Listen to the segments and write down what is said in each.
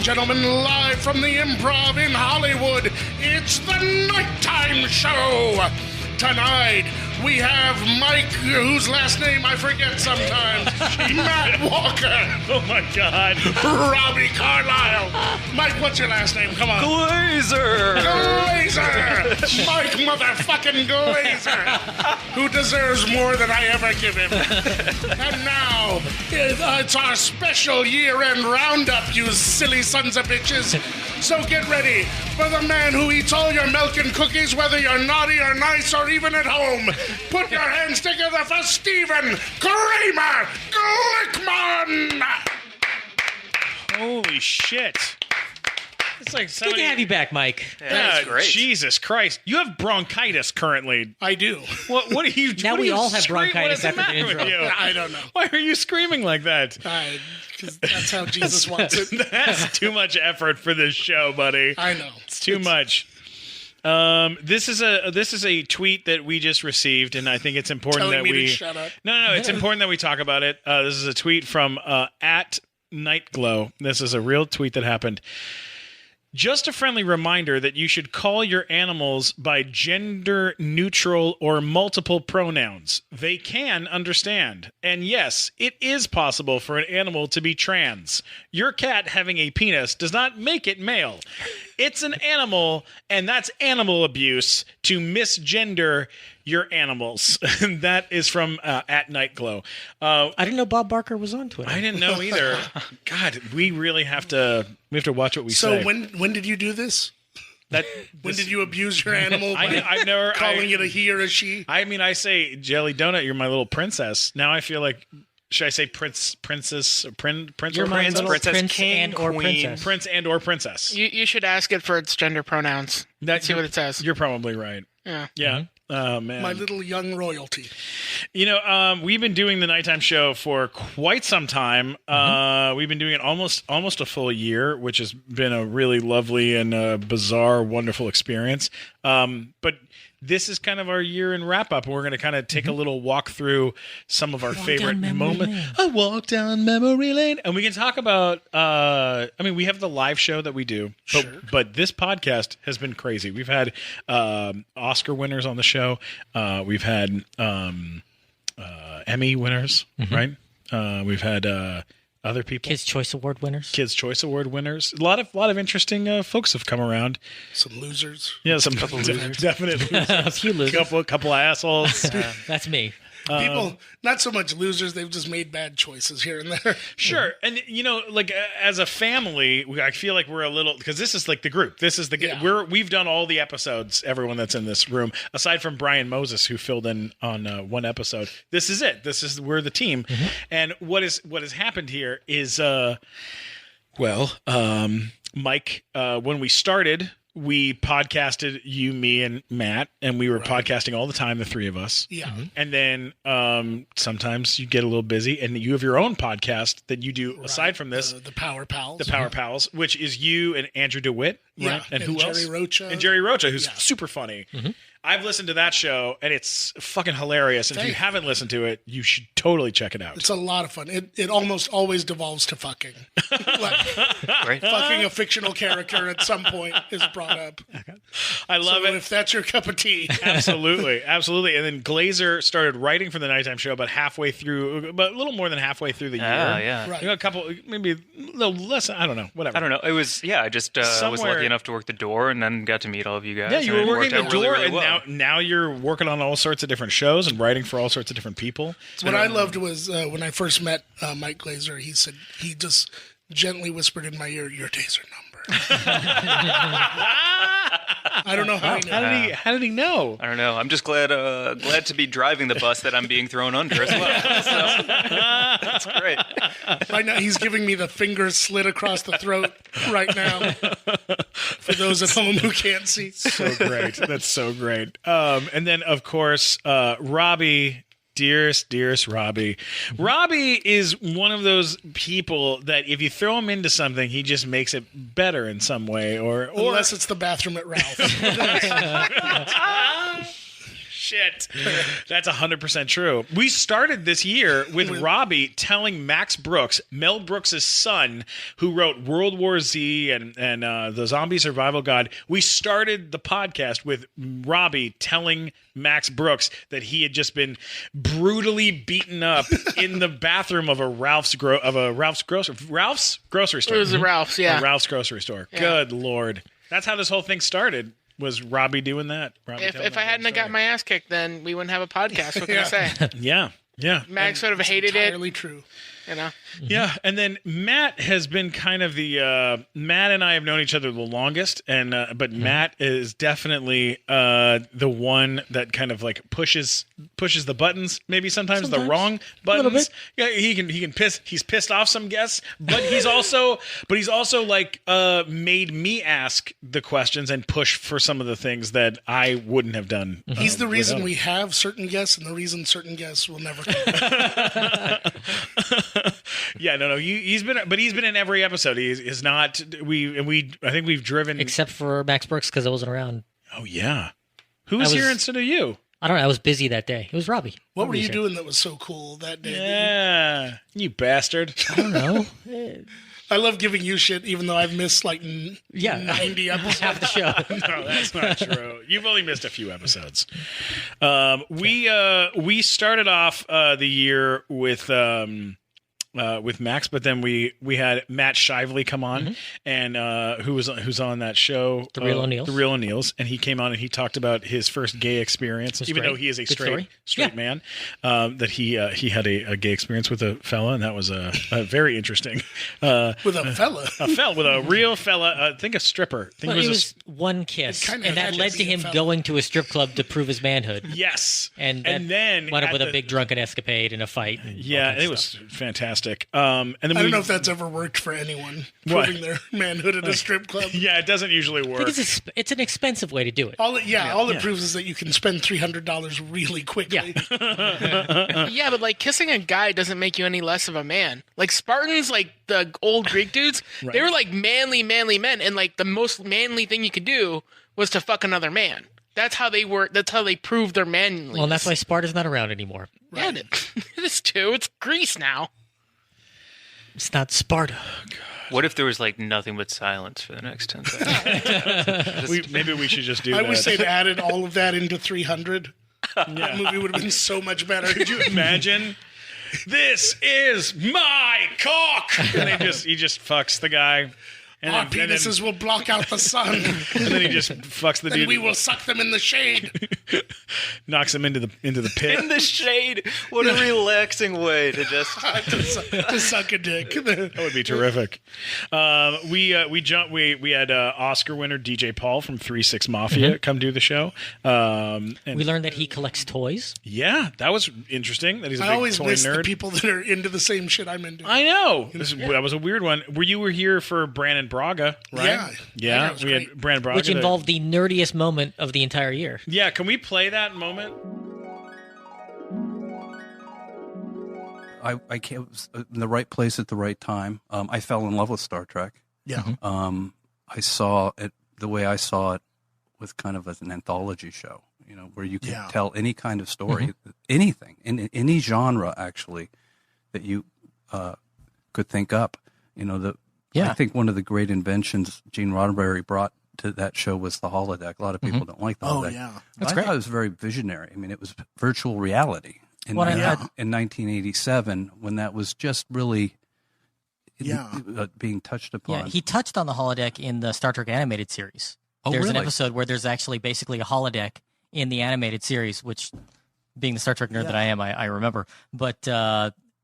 and gentlemen, live from the Improv in Hollywood, it's the Nighttime Show. Tonight, we have Mike, whose last name I forget sometimes, Matt Walker. Oh, my God. Robbie Carlisle. Mike, what's your last name? Come on. Glazer. Mike motherfucking Glazer, who deserves more than I ever give him. And now, it's our special year-end roundup, you silly sons of bitches. So get ready for the man who eats all your milk and cookies, whether you're naughty or nice or even at home. Put your hands together for Stephen Kramer Glickman! Holy shit. It's like Good to have you back, Mike. Yeah, great. Jesus Christ. You have bronchitis currently. I do. What are you doing? Now we all have bronchitis What is the after the matter with intro. you? I don't know. Why are you screaming like that? Because that's how Jesus wants it. That's too much effort for this show, buddy. I know. It's too much. This is a tweet that we just received, and I think it's important Telling that me we to shut up. No, it's important that we talk about it. This is a tweet from at Nightglow. This is a real tweet that happened. Just a friendly reminder that you should call your animals by gender neutral or multiple pronouns. They can understand. And yes, it is possible for an animal to be trans. Your cat having a penis does not make it male. It's an animal, and that's animal abuse to misgender your animals. And that is from at Nightglow. I didn't know Bob Barker was on Twitter. I didn't know either. God, we really have to watch what we say. So when did you do this? When did you abuse your animal by I've never calling it a he or a she? I mean, I say, Jelly Donut, you're my little princess. Now I feel like, should I say princess, prince, You're or my princess? little princess, prince king, and or queen. princess. Prince and or princess. You should ask it for its gender pronouns. Let's see what it says. You're probably right. Yeah. Yeah. Oh, man. My little young royalty. You know, we've been doing the Nighttime Show for quite some time. We've been doing it almost a full year, which has been a really lovely and bizarre, wonderful experience. But this is kind of our year-end wrap-up, and we're going to kind of take a little walk through some of our favorite moments. A walk down memory lane. And we can talk about, we have the live show that we do, but this podcast has been crazy. We've had Oscar winners on the show. We've had Emmy winners, right? We've had other people. Kids' Choice Award winners. Kids' Choice Award winners. A lot of interesting folks have come around. Some losers. Yeah, some definite losers. A few losers. Couple assholes. That's me. People, not so much losers, they've just made bad choices here and there. Sure. And, like as a family, I feel like we're a little, because this is like the group. This is we've done all the episodes, everyone that's in this room, aside from Brian Moses, who filled in on one episode. This is it. We're the team. Mm-hmm. And what has happened here is, Mike, when we started, we podcasted you, me, and Matt, and we were podcasting all the time, the three of us. Yeah. Mm-hmm. And then sometimes you get a little busy, and you have your own podcast that you do aside from this. The Power Pals. The Power Pals, which is you and Andrew DeWitt. Yeah. Right? And who Jerry else? Rocha. And Jerry Rocha, who's super funny. Mm-hmm. I've listened to that show, and it's fucking hilarious. And if you haven't listened to it, you should totally check it out. It's a lot of fun. It almost always devolves to fucking. Fucking a fictional character at some point is brought up. I love it. If that's your cup of tea. Absolutely. Absolutely. And then Glazer started writing for the Nighttime Show about a little more than halfway through the year. Yeah. Right. A couple, maybe a little less, I don't know, whatever. I don't know. It was, I just was lucky enough to work the door and then got to meet all of you guys. Yeah, you were working the door, really and well. now you're working on all sorts of different shows and writing for all sorts of different people. What I loved was when I first met Mike Glazer, he just gently whispered in my ear, "Your days are numbered." I don't know how he knew. How did he know? I don't know. I'm just glad to be driving the bus that I'm being thrown under as well. So, that's great. Right now, he's giving me the finger slit across the throat right now. For those at home who can't see. So great. That's so great. And then, of course, Robbie. Dearest Robbie. Robbie is one of those people that if you throw him into something, he just makes it better in some way. Or unless it's the bathroom at Ralph's. shit. That's 100% true. We started this year with Robbie telling Max Brooks, Mel Brooks' son, who wrote World War Z and The Zombie Survival Guide. We started the podcast with Robbie telling Max Brooks that he had just been brutally beaten up in the bathroom of a Ralph's grocery store. It was a Ralph's, yeah. A Ralph's grocery store. Yeah. Good Lord. That's how this whole thing started. Was Robbie doing that? If I hadn't got my ass kicked, then we wouldn't have a podcast. What can I say? Yeah. Max would have hated it. Entirely true. You know? Yeah, and then Matt has been kind of the Matt and I have known each other the longest, and but Matt is definitely the one that kind of like pushes the buttons. Maybe sometimes the wrong buttons. Yeah, he can piss. He's pissed off some guests, but he's also like made me ask the questions and push for some of the things that I wouldn't have done. He's the reason we have certain guests, and the reason certain guests will never come. Yeah, no. He's been in every episode. He's not. I think we've driven except for Max Brooks because I wasn't around. Oh yeah, who was here instead of you? I don't know. I was busy that day. It was Robbie. What were you doing that was so cool that day? Yeah, you bastard. I don't know. I love giving you shit, even though I've missed like 90 episodes. Half the show. No, that's not true. You've only missed a few episodes. We started off the year with Max, but then we had Matt Shively come on, and who's on that show, The Real O'Neills, and he came on and he talked about his first gay experience, even though he is a straight man, that he had a gay experience with a fella, and that was a very interesting. With a fella, with a real fella. I think a stripper. I think it was one kiss, and that led to him fella. Going to a strip club to prove his manhood. Yes, and then wound up with a big drunken escapade and a fight. Yeah, it was fantastic. And then I don't know if that's ever worked for anyone, proving their manhood at a strip club. Yeah, it doesn't usually work. It's an expensive way to do it. All it proves is that you can spend $300 really quickly. Yeah. Yeah, but like kissing a guy doesn't make you any less of a man. Like Spartans, like the old Greek dudes, they were like manly men, and like the most manly thing you could do was to fuck another man. That's how they were. That's how they proved their manliness. Well, that's why Sparta's not around anymore. Right. Yeah, it is too. It's Greece now. It's not Sparta. What if there was like nothing but silence for the next 10 seconds? Maybe we should just do that. I wish they'd added all of that into 300. That movie would have been so much better. Could you imagine? This is my cock, and he just fucks the guy. And Our penises will block out the sun. And then he just fucks the dude. And we will suck them in the shade. Knocks him into the pit. In the shade. What a relaxing way to just to suck a dick. That would be terrific. We had Oscar winner DJ Paul from 3-6 Mafia come do the show. And we learned that he collects toys. Yeah, that was interesting. That he's a big toy nerd. I always miss the people that are into the same shit I'm into. I know. That was a weird one. You were here for Brandon Braga, right? Yeah. We had Brandon Braga, which involved the nerdiest moment of the entire year. Yeah, can we play that moment? I was in the right place at the right time. I fell in love with Star Trek. Yeah. I saw it the way I saw it with kind of as an anthology show, where you could tell any kind of story, anything, in any genre actually that you could think up. I think one of the great inventions Gene Roddenberry brought to that show was the holodeck. A lot of people don't like the holodeck. Oh, yeah. That's great. I thought it was very visionary. I mean, it was virtual reality. In 1987, when that was just really being touched upon. Yeah, he touched on the holodeck in the Star Trek animated series. Oh, there's really? an episode where there's actually basically a holodeck in the animated series, which, being the Star Trek nerd that I am, I remember. But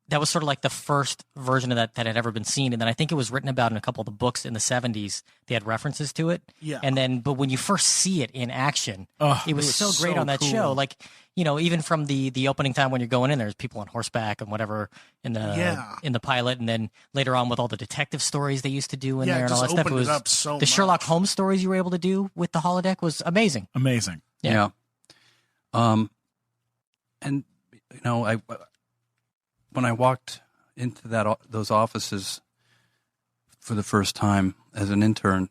that was sort of like the first version of that had ever been seen. And then I think it was written about in a couple of the books in the 70s. They had references to it. Yeah. And but when you first see it in action, it was so great on that show. Like, even from the opening time when you're going in, there's people on horseback and whatever in the pilot. And then later on with all the detective stories they used to do in there and all that stuff. It was up so the Sherlock Holmes stories you were able to do with the holodeck was amazing. Amazing. Yeah. And, when I walked into those offices for the first time as an intern,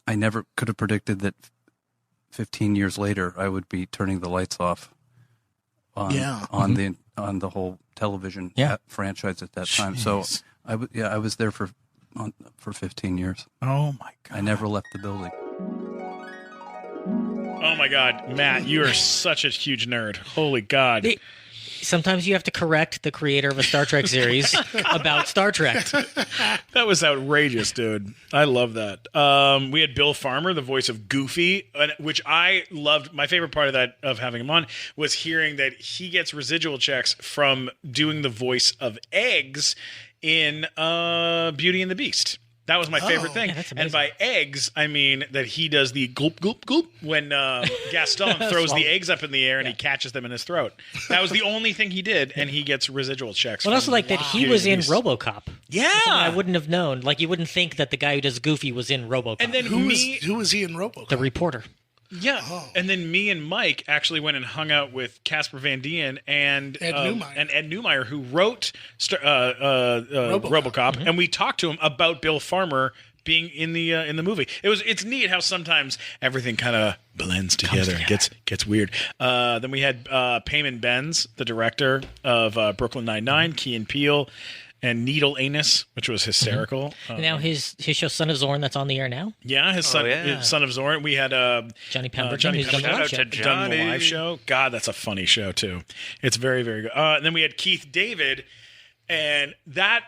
I never could have predicted that 15 years later I would be turning the lights off on the whole television franchise at that time. So I was there for 15 years. Oh my God. I never left the building. Oh my God, Matt, you are such a huge nerd. Holy God. Sometimes you have to correct the creator of a Star Trek series about Star Trek. That was outrageous, dude. I love that. We had Bill Farmer, the voice of Goofy, which I loved. My favorite part of having him on was hearing that he gets residual checks from doing the voice of Eggs in Beauty and the Beast. That was my favorite thing. Yeah, and by eggs, I mean that he does the gulp, gulp, gulp when Gaston throws the eggs up in the air and he catches them in his throat. That was the only thing he did, and he gets residual checks. But also like that he was in RoboCop. Yeah. I wouldn't have known. Like you wouldn't think that the guy who does Goofy was in RoboCop. And then who was he in RoboCop? The reporter. Yeah. And then me and Mike actually went and hung out with Casper Van Dien and Ed Neumeyer, who wrote RoboCop, and we talked to him about Bill Farmer being in the movie. It's neat how sometimes everything kind of blends together and gets weird. Then we had Payman Benz, the director of Brooklyn Nine-Nine, Key and Peele, and Needle Anus, which was hysterical. Now his show Son of Zorn that's on the air now. Yeah, his Son of Zorn. We had Johnny Pemberton, who's done the live show. God, that's a funny show too. It's very, very good. And then we had Keith David. And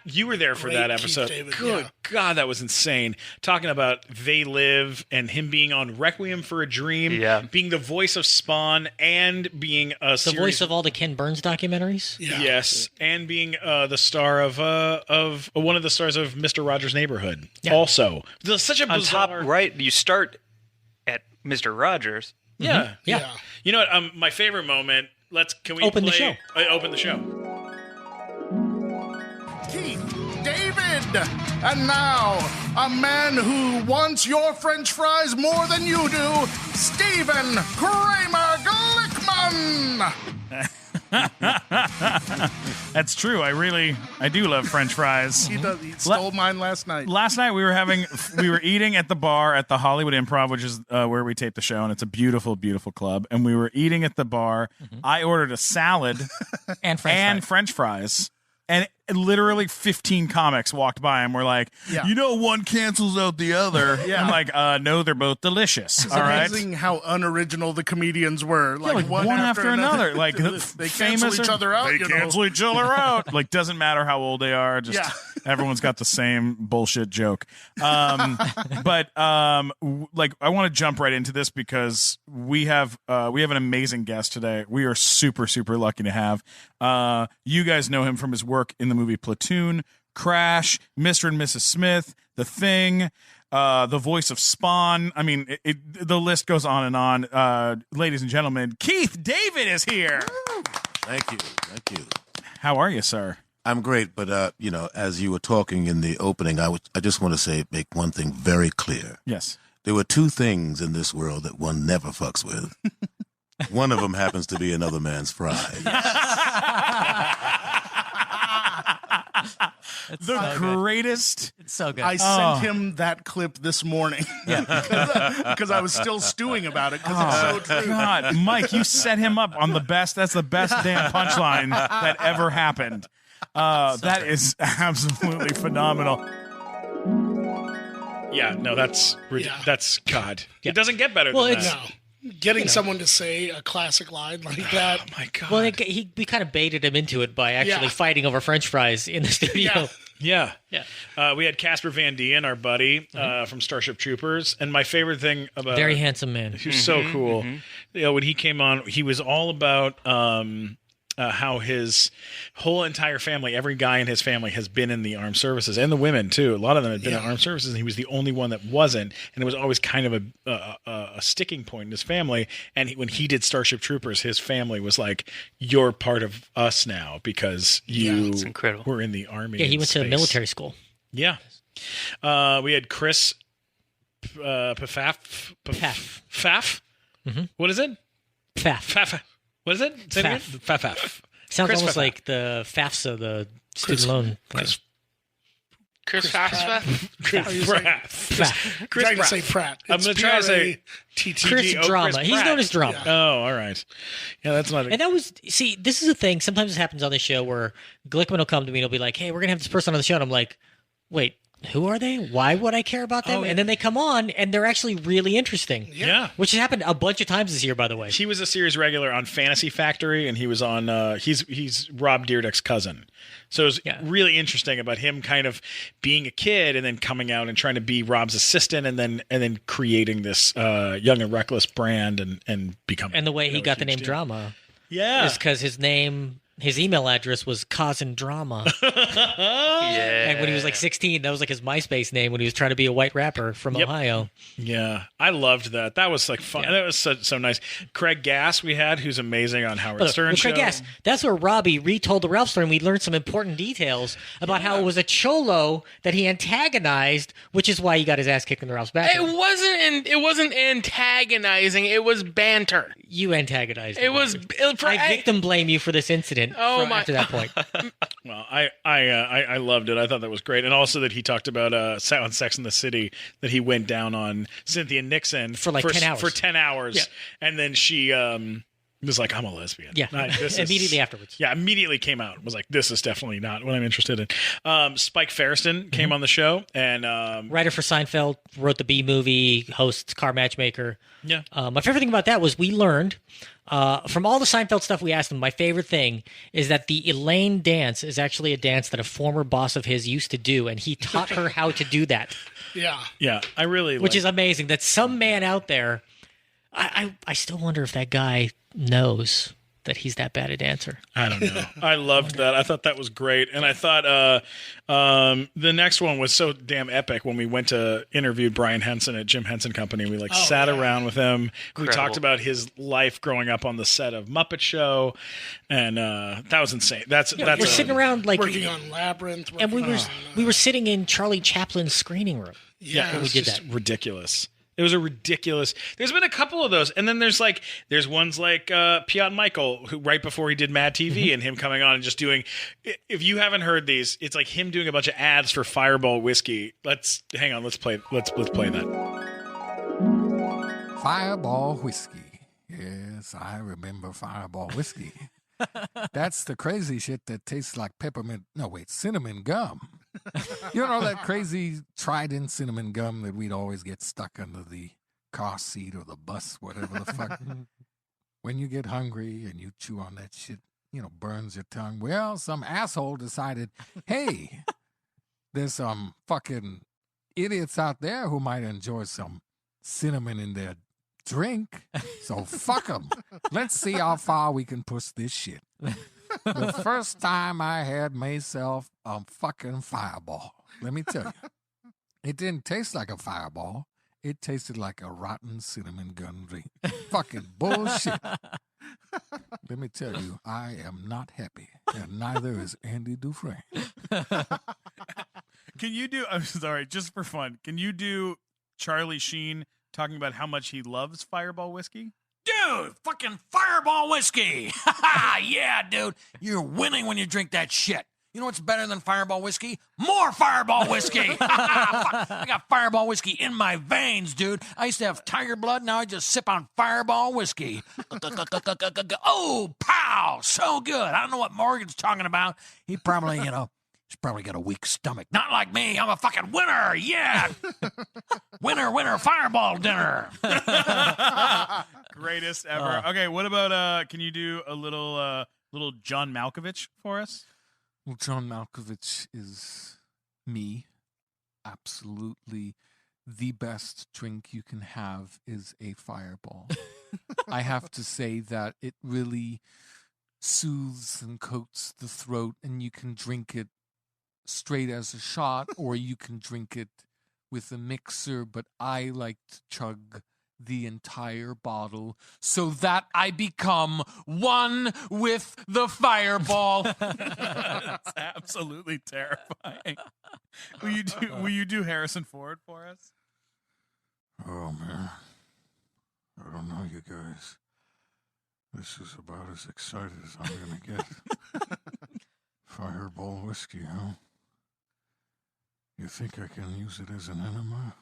you were there for that episode. David, Good God, that was insane. Talking about They Live and him being on Requiem for a Dream, being the voice of Spawn and being the voice of all the Ken Burns documentaries. Yeah. Yes, and being the star of one of the stars of Mr. Rogers' Neighborhood. Yeah. Also, there's such a bizarre. On top right, you start at Mr. Rogers. Yeah, yeah. You know what? My favorite moment. Can we open play, the show? Open the show. Keith David. And now, a man who wants your French fries more than you do, Stephen Kramer Glickman. That's true. I do love French fries. He does. He stole mine last night. Last night we were eating at the bar at the Hollywood Improv, which is where we tape the show, and it's a beautiful, beautiful club. And we were eating at the bar. I ordered a salad And French fries. And literally 15 comics walked by and were like, one cancels out the other. I'm like, no, they're both delicious. It's all right. amazing how unoriginal the comedians were. Like one after another. Like they cancel each other out. They cancel each other out. Like doesn't matter how old they are. Just everyone's got the same bullshit joke. But I want to jump right into this because we have an amazing guest today. We are super, super lucky to have. You guys know him from his work in the movie Platoon, Crash, Mr. and Mrs. Smith, The Thing, the voice of Spawn. I mean, the list goes on and on. Ladies and gentlemen, Keith David is here. Thank you. How are you, sir? I'm great, but as you were talking in the opening, I just want to make one thing very clear. Yes. There were two things in this world that one never fucks with. One of them happens to be another man's fries. The greatest. It's so good. I sent him that clip this morning. Because I was still stewing about it because it's so true. God, Mike, you set him up on the best. That's the best damn punchline that ever happened. That is absolutely phenomenal. Yeah, no, that's God. It doesn't get better than that. No. Getting someone to say a classic line like that. Oh my God. Well, we kind of baited him into it by actually fighting over French fries in the studio. Yeah. We had Casper Van Dien, our buddy from Starship Troopers, and my favorite thing about very handsome man. He was so cool. You know, when he came on, he was all about how his whole entire family, every guy in his family has been in the armed services, and the women too. A lot of them had been in armed services, and he was the only one that wasn't. And it was always kind of a sticking point in his family. And when he did Starship Troopers, his family was like, "You're part of us now because you were in the army." Yeah, he went to military school. Yeah. We had Chris Pfaff. What is it? Pfaff. What is it? Say it again? Pfaff. Sounds Chris almost Pfaff. like the FAFSA, the student loan. Chris Pratt. Chris Pratt. Trying to say Pratt. I'm going to try to say TTG. Chris Drama. He's known as Drama. Oh, all right. Yeah, that's not. And that was, see, this is a thing. Sometimes it happens on the show where Glickman will come to me and he'll be like, hey, we're going to have this person on the show. And I'm like, wait, who are they? Why would I care about them? And then they come on and they're actually really interesting. Yeah. Which has happened a bunch of times this year, by the way. He was a series regular on Fantasy Factory, and he was on. He's Rob Dyrdek's cousin, so it was really interesting about him kind of being a kid and then coming out and trying to be Rob's assistant, and then creating this Young and Reckless brand and becoming. And the way he got the name deal. Drama, is because his email address was Cousin Drama. Yeah. And when he was like 16, that was like his MySpace name when he was trying to be a white rapper from Ohio. Yeah, I loved that. That was like fun. That was so nice. Craig Gass we had, who's amazing on Howard Stern show. Craig Gass, that's where Robbie retold the Ralph story, and we learned some important details about how it was a cholo that he antagonized, which is why he got his ass kicked in the Ralph's back. It wasn't antagonizing. It was banter. You antagonized. It was. I victim blame you for this incident. After that point. Well, I loved it. I thought that was great, and also that he talked about on Sex and the City that he went down on Cynthia Nixon for 10 hours. For 10 hours, and then she was like, "I'm a lesbian." Yeah, immediately afterwards. Yeah, immediately came out and was like, "This is definitely not what I'm interested in." Spike Ferriston came on the show, and writer for Seinfeld, wrote the B Movie, hosts Car Matchmaker. Yeah, my favorite thing about that was we learned from all the Seinfeld stuff we asked him. My favorite thing is that the Elaine dance is actually a dance that a former boss of his used to do, and he taught her how to do that. Yeah, I really, which is amazing. That some man out there. I still wonder if that guy knows that he's that bad a dancer. I don't know. I loved that. I thought that was great. And I thought the next one was so damn epic when we went to interview Brian Henson at Jim Henson Company. We sat around with him. Incredible. We talked about his life growing up on the set of Muppet Show. And that was insane. That's we're sitting around like working on Labyrinth. And we were sitting in Charlie Chaplin's screening room. Yeah, when we did that. Ridiculous. It was a ridiculous. There's been a couple of those, and then there's ones like Piot Michael, who right before he did Mad TV, and him coming on and just doing. If you haven't heard these, it's like him doing a bunch of ads for Fireball whiskey. Let's play that. Fireball whiskey. Yes, I remember Fireball whiskey. That's the crazy shit that tastes like cinnamon gum. You know that crazy Trident cinnamon gum that we'd always get stuck under the car seat or the bus, whatever the fuck. When you get hungry and you chew on that shit, burns your tongue. Well, some asshole decided, hey, there's some fucking idiots out there who might enjoy some cinnamon in their drink, so fuck them. Let's see how far we can push this shit. The first time I had myself a fucking Fireball, let me tell you, it didn't taste like a Fireball. It tasted like a rotten cinnamon gun drink. Fucking bullshit. Let me tell you, I am not happy, and neither is Andy Dufresne. Can you do, I'm sorry, just for fun, can you do Charlie Sheen talking about how much he loves Fireball whiskey? Dude, fucking Fireball whiskey. Yeah, dude. You're winning when you drink that shit. You know what's better than Fireball whiskey? More Fireball whiskey. I got Fireball whiskey in my veins, dude. I used to have tiger blood. Now I just sip on Fireball whiskey. Oh, pow. So good. I don't know what Morgan's talking about. He probably, he's probably got a weak stomach. Not like me. I'm a fucking winner. Yeah. Winner, Fireball dinner. Greatest ever. Okay, what about can you do a little John Malkovich for us? Well, John Malkovich is me. Absolutely the best drink you can have is a Fireball. I have to say that it really soothes and coats the throat, and you can drink it straight as a shot, or you can drink it with a mixer, but I like to chug the entire bottle so that I become one with the Fireball. That's absolutely terrifying. Will you do Harrison Ford for us? Oh man, I don't know, you guys. This is about as excited as I'm gonna get. Fireball whiskey, huh? You think I can use it as an enema?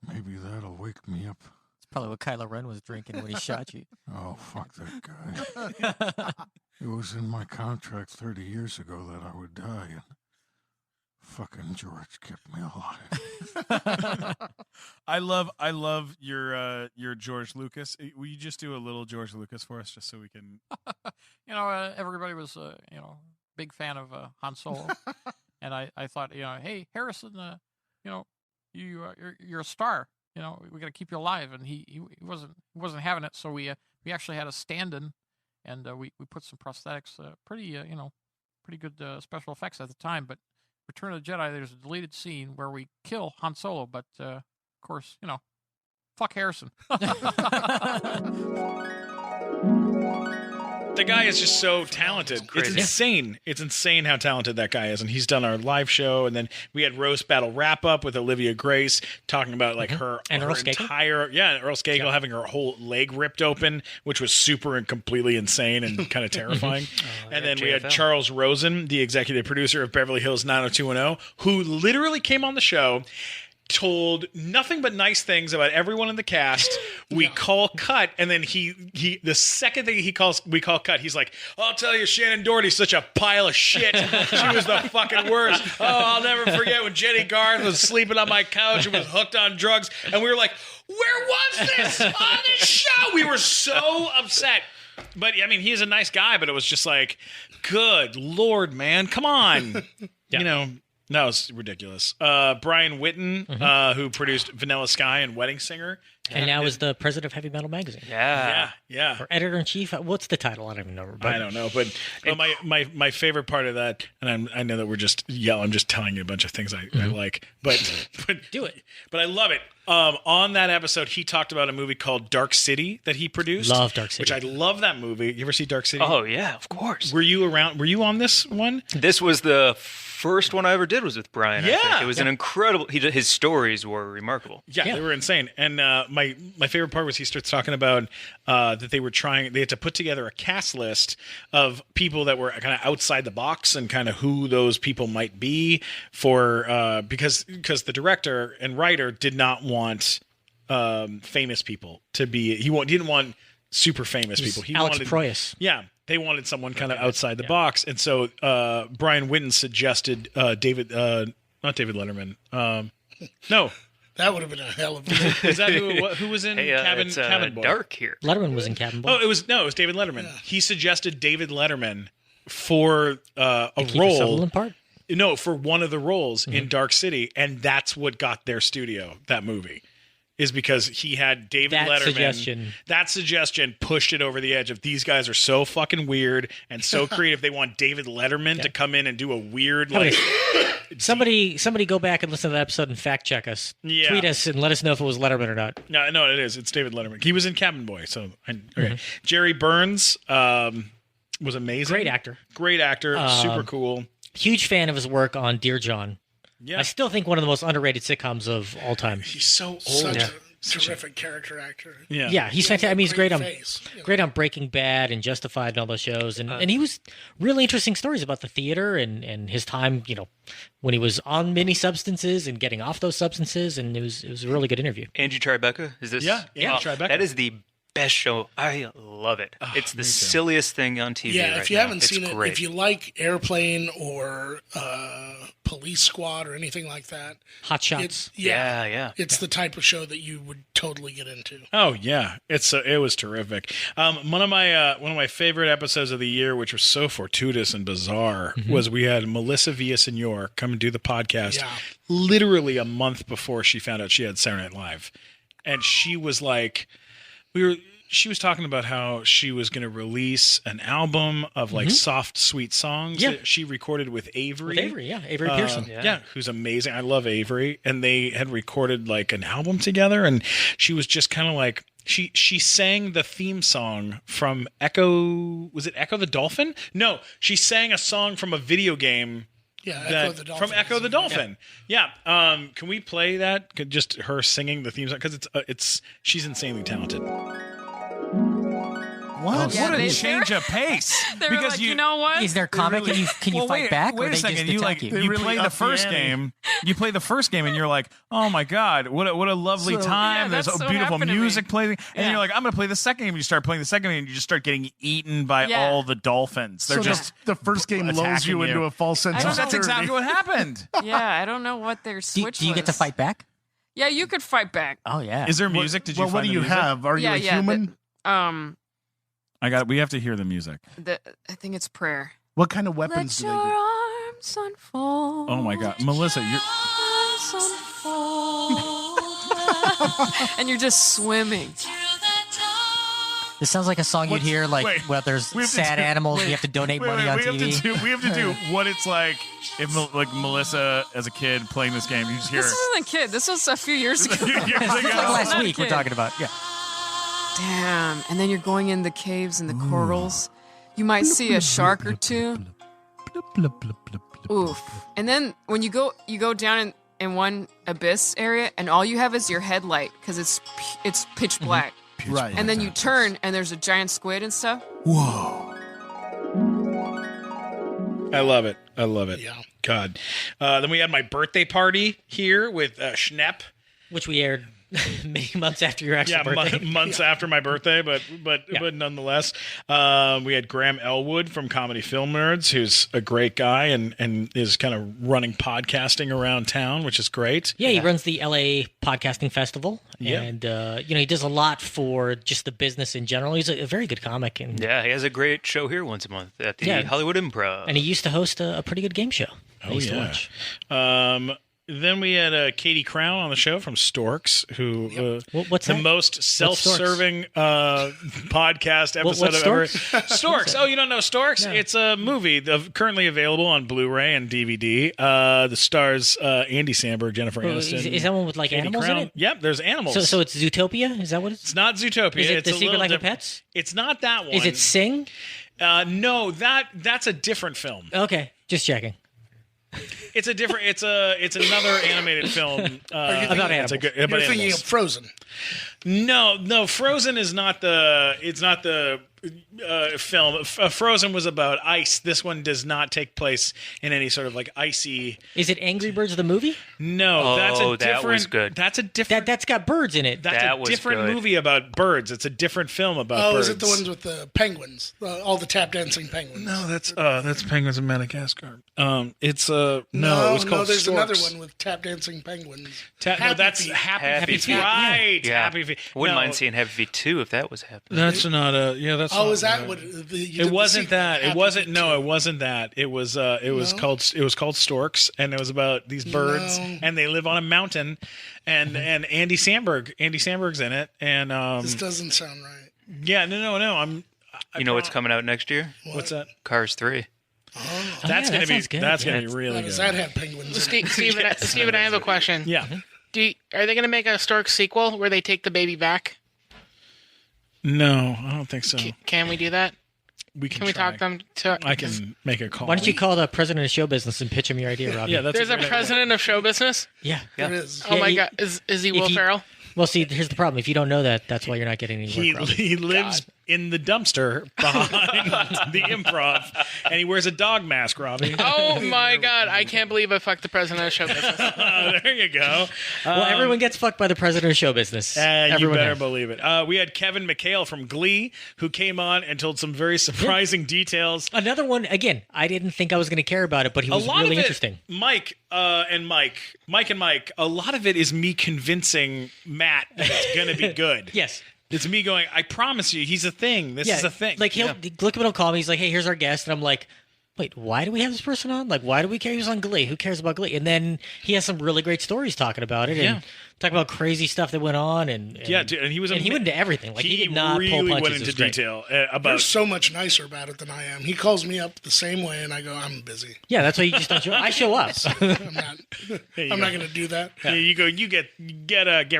Maybe that'll wake me up. It's probably what Kylo Ren was drinking when he shot you. Oh, fuck that guy. It was in my contract 30 years ago that I would die, and fucking George kept me alive. I love your George Lucas. Will you just do a little George Lucas for us, just so we can? Everybody was, big fan of Han Solo, and I thought, hey, Harrison, you're a star. We got to keep you alive, and he wasn't having it. So we actually had a stand-in, and we put some prosthetics, pretty good special effects at the time. But Return of the Jedi, there's a deleted scene where we kill Han Solo, but of course, fuck Harrison. The guy is just so talented. It's insane. It's insane how talented that guy is. And he's done our live show. And then we had Roast Battle Wrap Up with Olivia Grace talking about like her And Earl Skakel? Earl Skakel having her whole leg ripped open, which was super and completely insane and kind of terrifying. And then we had Charles Rosen, the executive producer of Beverly Hills 90210, who literally came on the show, told nothing but nice things about everyone in the cast. We call cut, and then he the second thing we call cut, he's like, I'll tell you, Shannon Doherty's such a pile of shit. She was the fucking worst. Oh, I'll never forget when Jenny Garth was sleeping on my couch and was hooked on drugs. And we were like, where was this on this show? We were so upset. But I mean, he's a nice guy, but it was just like, good Lord, man, come on. No, it's ridiculous. Brian Whitten, who produced Vanilla Sky and Wedding Singer. And now is the president of Heavy Metal Magazine. Yeah. Or editor-in-chief. What's the title? I don't even know. I don't know. But my favorite part of that, and I know that we're just I'm just telling you a bunch of things I like. But do it. But I love it. On that episode, he talked about a movie called Dark City that he produced. Love Dark City. Which I love that movie. You ever see Dark City? Oh, yeah, of course. Were you around? Were you on this one? This was the first one I ever did was with Brian. I think. It was an incredible. His stories were remarkable. Yeah, they were insane. And my favorite part was he starts talking about that they had to put together a cast list of people that were kind of outside the box and kind of who those people might be for because the director and writer did not want famous people to be. He didn't want super famous people. He Alex wanted Proyas. Yeah. They wanted someone kind of outside the box. And so Brian Whitten suggested not David Letterman. No. That would have been a hell of a... Is that who was in Cabin Boy? Dark here. Letterman was in Cabin Boy. Oh, it was David Letterman. Yeah. He suggested David Letterman for a role. Sutherland part? No, for one of the roles in Dark City, and that's what got their studio, that movie. Is because he had David Letterman. That suggestion pushed it over the edge of these guys are so fucking weird and so creative. They want David Letterman to come in and do a weird Somebody go back and listen to that episode and fact check us. Yeah. Tweet us and let us know if it was Letterman or not. No, it is. It's David Letterman. He was in Cabin Boy. So okay. Jerry Burns was amazing. Great actor. Super cool. Huge fan of his work on Dear John. Yeah. I still think one of the most underrated sitcoms of all time. He's so old. Such a terrific character actor. Yeah, he's fantastic. I mean, he's great on Breaking Bad and Justified and all those shows. And he was really interesting stories about the theater and his time, when he was on many substances and getting off those substances. And it was a really good interview. Angie Tribeca, is this? Yeah, Tribeca. That is the best show. I love it. It's the silliest thing on TV. Yeah, right if you now. haven't seen it, if you like Airplane or Police Squad or anything like that, Hot Shots. It's the type of show that you would totally get into. Oh yeah, it was terrific. One of my favorite episodes of the year, which was so fortuitous and bizarre, was we had Melissa Villaseñor come and do the podcast literally a month before she found out she had Saturday Night Live, and she was like. She was talking about how she was going to release an album of like soft, sweet songs that she recorded with Avery. Avery Pearson. Who's amazing. I love Avery. And they had recorded like an album together, and she was just kind of like she sang the theme song from Echo. Was it Echo the Dolphin? No, she sang a song from a video game. Yeah, Echo the Dolphin. From Echo the Dolphin. Yeah. Can we play that? Just her singing the theme song because it's she's insanely talented. What? Yeah, What a they- change of pace. They were like, you know what? Is there comic? Can you Well, fight back, Wait or a they second. just You attack like you? you really play the upped the first ante. game. You play the first game, and you're like, oh my god, what a lovely time. Yeah, There's that's what beautiful happened to me. music playing, and Yeah. you're like, I'm gonna play the second game. And you start playing the second game, and you just start getting eaten by Yeah. all the dolphins. They're So just the first game lulls attacking you into a false sense I of don't know. That's exactly what happened. Yeah, I don't know what their Do, switch do you get to was. fight back? Yeah, you could fight back. Oh yeah. Is there music? Did you Well, what find do the you music? have? Are you Yeah, a yeah, human? We have to hear the music. I think it's prayer. What kind of weapons Let do your they do? arms unfold. Oh my god, Melissa, you're Arms unfold. And you're just swimming. This sounds like a song you'd hear like wait, where there's we have to sad do- animals. wait, You have to donate wait, money wait, on we TV. have to do what it's like if like Melissa as a kid playing this game. You just hear This isn't a kid. This was a few years ago. Years This is like ago. last Not a week we're kid. talking about. Yeah. Damn. And then you're going in the caves and the corals. You might see a shark or two. Oof. And then when you go down in one abyss area, and all you have is your headlight because it's pitch black. Right. And then you turn, and there's a giant squid and stuff. I love it. I love it. Yeah. God. Then we had my birthday party here with Schnepp. Which we aired many months after your actual birthday. Months after my birthday, but nonetheless, we had Graham Elwood from Comedy Film Nerds, who's a great guy and is kind of running podcasting around town, which is great. Yeah, he runs the LA Podcasting Festival, Yeah. and he does a lot for just the business in general. He's a very good comic, and Yeah, he has a great show here once a month at the Yeah. Hollywood Improv. he used to host a pretty good game show. I used to watch. Then we had Katie Crown on the show from Storks, who What's the that? most self-serving podcast episode what's I've ever. Storks? Storks. Oh, you don't know Storks? No. It's a movie currently available on Blu-ray and DVD. The stars Andy Samberg, Jennifer Aniston. Is that one with like Katie animals Crown. in it? Yep, there's animals. So it's Zootopia? Is that what it's? it's not Zootopia. Is it it's The a Secret little Life of different- Pets? It's not that one. Is it Sing? No, that's a different film. Okay, just checking. It's a different. It's another animated film About animals. about You're thinking animals. of Frozen. No. Frozen is not the. It's not the film. Frozen was about ice. This one does not take place in any sort of like icy. Is it Angry Birds the movie? No, that's a Oh, different. that was good. That's a different. That's got birds in it. That's that a was different good. movie about birds. It's a different film about Oh, birds. is it the ones with the penguins? All the tap dancing penguins? No, that's Penguins of Madagascar. It's it no, was called there's Storks. another one with tap dancing penguins. No, that's Feet. Happy Feet. Feet. Right, Yeah. Happy Feet. Wouldn't No, mind seeing Happy Feet 2 if that was happening. That's not a. Yeah, that's. Oh, not is that right. what? You did It the wasn't sequel, that. It Happy wasn't. Feet No, 2. it wasn't that. It was. It was No? called. It was called Storks, and it was about these birds, No. and they live on a mountain, and Andy Samberg's in it, and This doesn't sound right. yeah, no. You know what's coming out next year? What's that? Cars 3. That's yeah, gonna that sounds be. good. That's Yeah. gonna be really How good. does that have penguins? in it? Steven, I have a question. Yeah. Are they going to make a Stork sequel where they take the baby back? No, I don't think so. Can we do that? We can. Can we try. talk them to? I can make a call. Why don't you call the president of show business and pitch him your idea, Robbie? Yeah, that's There's a great idea. president of show business. Yeah. There is. Oh Yeah, my he- god, is he Will Ferrell? Well, see, here's the problem. If you don't know that, that's why you're not getting any work. Robbie. He lives in the dumpster behind the Improv, and he wears a dog mask, Robbie. Oh my god, I can't believe I fucked the president of show business. There you go. Well, everyone gets fucked by the president of show business. You Everyone better does. believe it. We had Kevin McHale from Glee, who came on and told some very surprising details. Another one, again, I didn't think I was going to care about it, but he was a lot really of it, interesting. Mike, a lot of it is me convincing Matt that it's going to be good. Yes. It's me going, I promise you, he's a thing. This is a thing. Like, Glickman will call me. He's like, hey, here's our guest. And I'm like, wait, why do we have this person on? Like, why do we care he's on Glee? Who cares about Glee? And then he has some really great stories talking about it and talking about crazy stuff that went on. And yeah, dude, and he was he went into everything. Like, he did not really pull punches. went It into was great. detail You're about. so much nicer about it than I am. He calls me up the same way, and I go, "I'm busy. Yeah, that's why you just don't show up. I show up. I'm not. I'm not going to do that." Yeah, you go. You get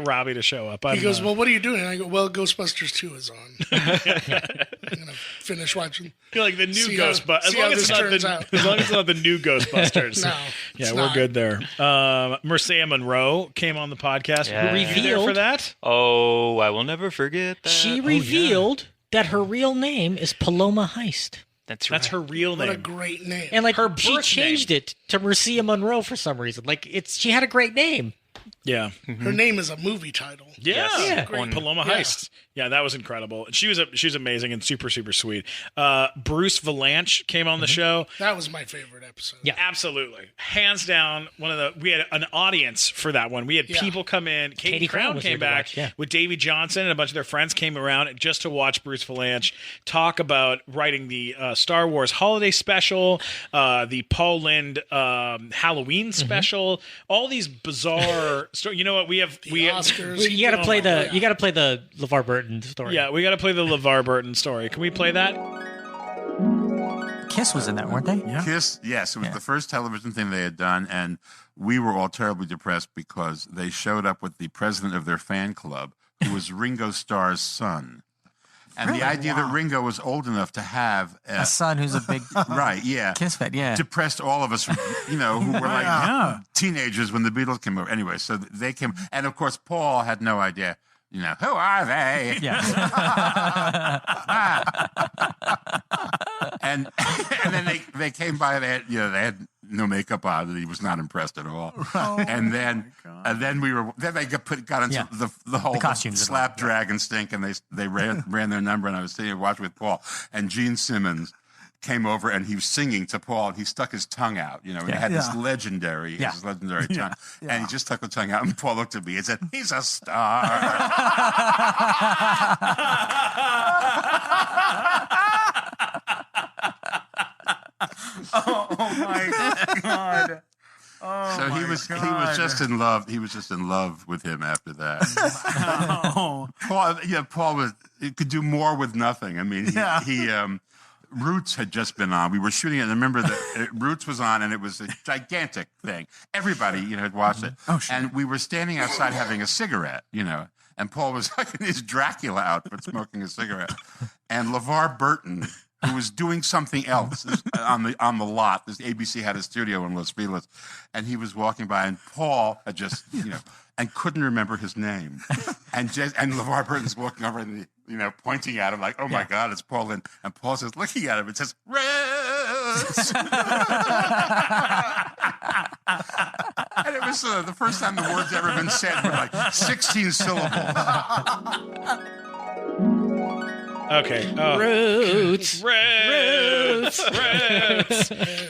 Robbie to show up. He goes, "Well, what are you doing?" And I go, "Well, Ghostbusters 2 is on. I'm going to finish watching." You're like the new See how- Ghostbusters. As see long how as it's this not turns out. as long as it's not the new Ghostbusters. No, yeah, it's we're not. good there. Marcia Monroe came on the podcast. Yeah. Who you there for that? Oh, I will never forget that. She revealed that her real name is Paloma Heist. That's right. That's her real What a name. great name. And like Her she birth changed it to Marcia Monroe for some reason. Like she had a great name. Yeah. Her name is a movie title. Yeah, Yeah. On Paloma Yeah. Heist. Yeah, that was incredible. She was amazing and super sweet. Bruce Valanche came on the show. That was my favorite episode. Yeah. Absolutely, hands down. We had an audience for that one. We had people come in. Katie Crown was here came to back watch, yeah. with Davey Johnson and a bunch of their friends came around just to watch Bruce Valanche talk about writing the Star Wars holiday special, the Paul Lynde Halloween special, all these bizarre stories. You know what? We have Oscars. You got to play the LeVar Burton story. Yeah, we got to play the LeVar Burton story. Can we play that? Kiss was in that, weren't they? Yeah. Kiss, yes, it was the first television thing they had done, and we were all terribly depressed because they showed up with the president of their fan club, who was Ringo Starr's son. And the idea that Ringo was old enough to have A son who's a big right, yeah, Kiss fan, yeah. depressed all of us, you know, who were like teenagers when the Beatles came over. Anyway, so they came, and of course, Paul had no idea. You know, who are they? Yeah. and then they came by. They had no makeup on, and he was not impressed at all. And then they got into the whole costumes slap drag and stink, and they ran their number. And I was sitting here watching with Paul, and Gene Simmons came over and he was singing to Paul and he stuck his tongue out, you know, and he had this legendary tongue. And he just stuck the tongue out and Paul looked at me and said, "He's a star." Oh my God. Oh, so he was just in love. He was just in love with him after that. Paul could do more with nothing. I mean, he Roots had just been on. We were shooting it, and I remember that Roots was on, and it was a gigantic thing. Everybody, had watched it. Oh, sure. And we were standing outside having a cigarette, and Paul was like in his Dracula outfit smoking a cigarette. And LeVar Burton, who was doing something else on the lot. This ABC had a studio in Los Feliz, and he was walking by, and Paul had just, and couldn't remember his name. And LeVar Burton's walking over and, pointing at him like, "Oh my God, it's Paul." And Paul says, looking at him, it says, "Roots." And it was the first time the word's ever been said with like 16 syllables. Okay. Roots.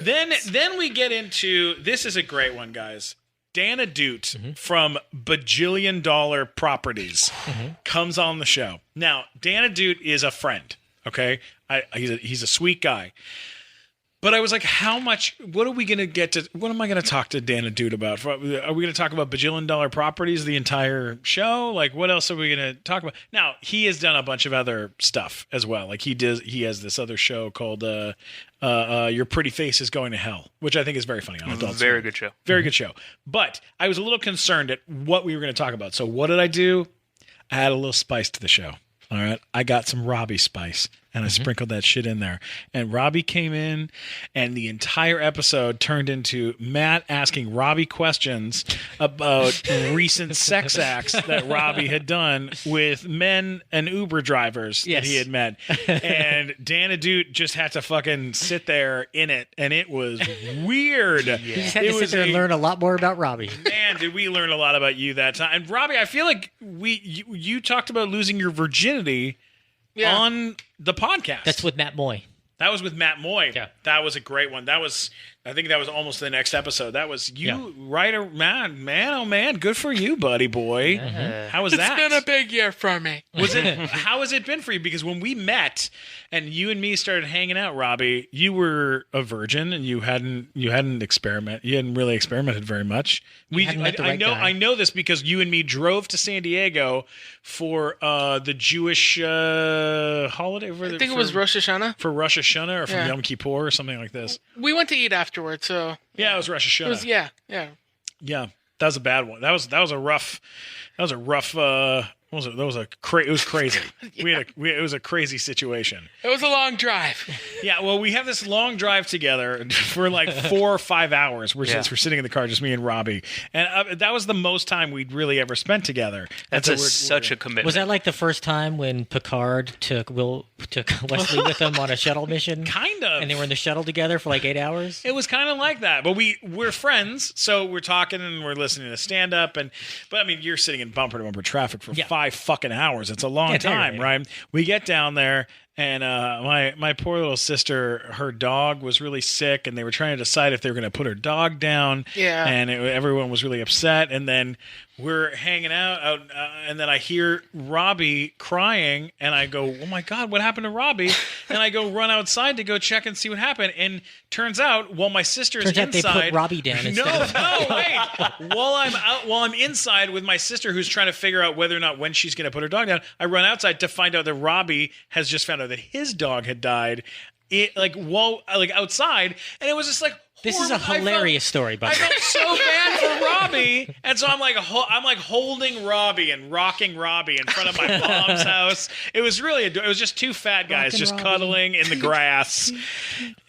Then we get into, this is a great one, guys. Dana Doot from Bajillion Dollar Properties comes on the show. Now, Dana Doot is a friend, okay? He's a sweet guy. But I was like, what am I going to talk to Dana Doot about? Are we going to talk about Bajillion Dollar Properties the entire show? Like, what else are we going to talk about? Now, he has done a bunch of other stuff as well. Like, he has this other show called Your Pretty Face is Going to Hell, which I think is very funny on Adult Swim. Very good show. Very good show. But I was a little concerned at what we were going to talk about. So what did I do? I had a little spice to the show. All right. I got some Robbie spice. And I sprinkled that shit in there. And Robbie came in, and the entire episode turned into Matt asking Robbie questions about recent sex acts that Robbie had done with men and Uber drivers that he had met. And Dana Doot just had to fucking sit there in it, and it was weird. You just had to sit there and learn a lot more about Robbie. Man, did we learn a lot about you that time. And Robbie, I feel like you talked about losing your virginity on the podcast. That's with Matt Moy. That was with Matt Moy. Yeah. That was a great one. I think that was almost the next episode. That was you, right? Man, oh man, good for you, buddy boy. How was that? It's been a big year for me. How has it been for you? Because when we met and you and me started hanging out, Robbie, you were a virgin and you hadn't really experimented very much. I know this because you and me drove to San Diego for the Jewish holiday. I think it was Rosh Hashanah. For Rosh Hashanah or for Yom Kippur or something like this. We went to eat afterwards, so yeah, it was Rosh Hashanah. Yeah. That was a bad one. That was a rough It was crazy. It was a crazy situation. It was a long drive. Yeah, well, we have this long drive together for like 4 or 5 hours. We're sitting in the car, just me and Robbie, and that was the most time we'd really ever spent together. That's such a commitment. Was that like the first time when Picard took Wesley with him on a shuttle mission? Kind of. And they were in the shuttle together for like 8 hours? It was kind of like that, but we're friends, so we're talking and we're listening to stand-up, but I mean, you're sitting in bumper-to-bumper traffic for 5 fucking hours. It's a long time, right? We get down there, and my poor little sister, her dog was really sick, and they were trying to decide if they were going to put her dog down. Yeah. And everyone was really upset, and then we're hanging out, and then I hear Robbie crying, and I go, "Oh my God, what happened to Robbie?" And I go run outside to go check and see what happened. And turns out, while my sister's inside, they put Robbie down instead. No, wait. While I'm inside with my sister, who's trying to figure out whether or not when she's going to put her dog down, I run outside to find out that Robbie has just found out that his dog had died. Outside, and it was just like. This is a hilarious story, by the way. I felt so bad for Robbie, and so I'm like holding Robbie and rocking Robbie in front of my mom's house. It was really it was just two fat guys just cuddling in the grass.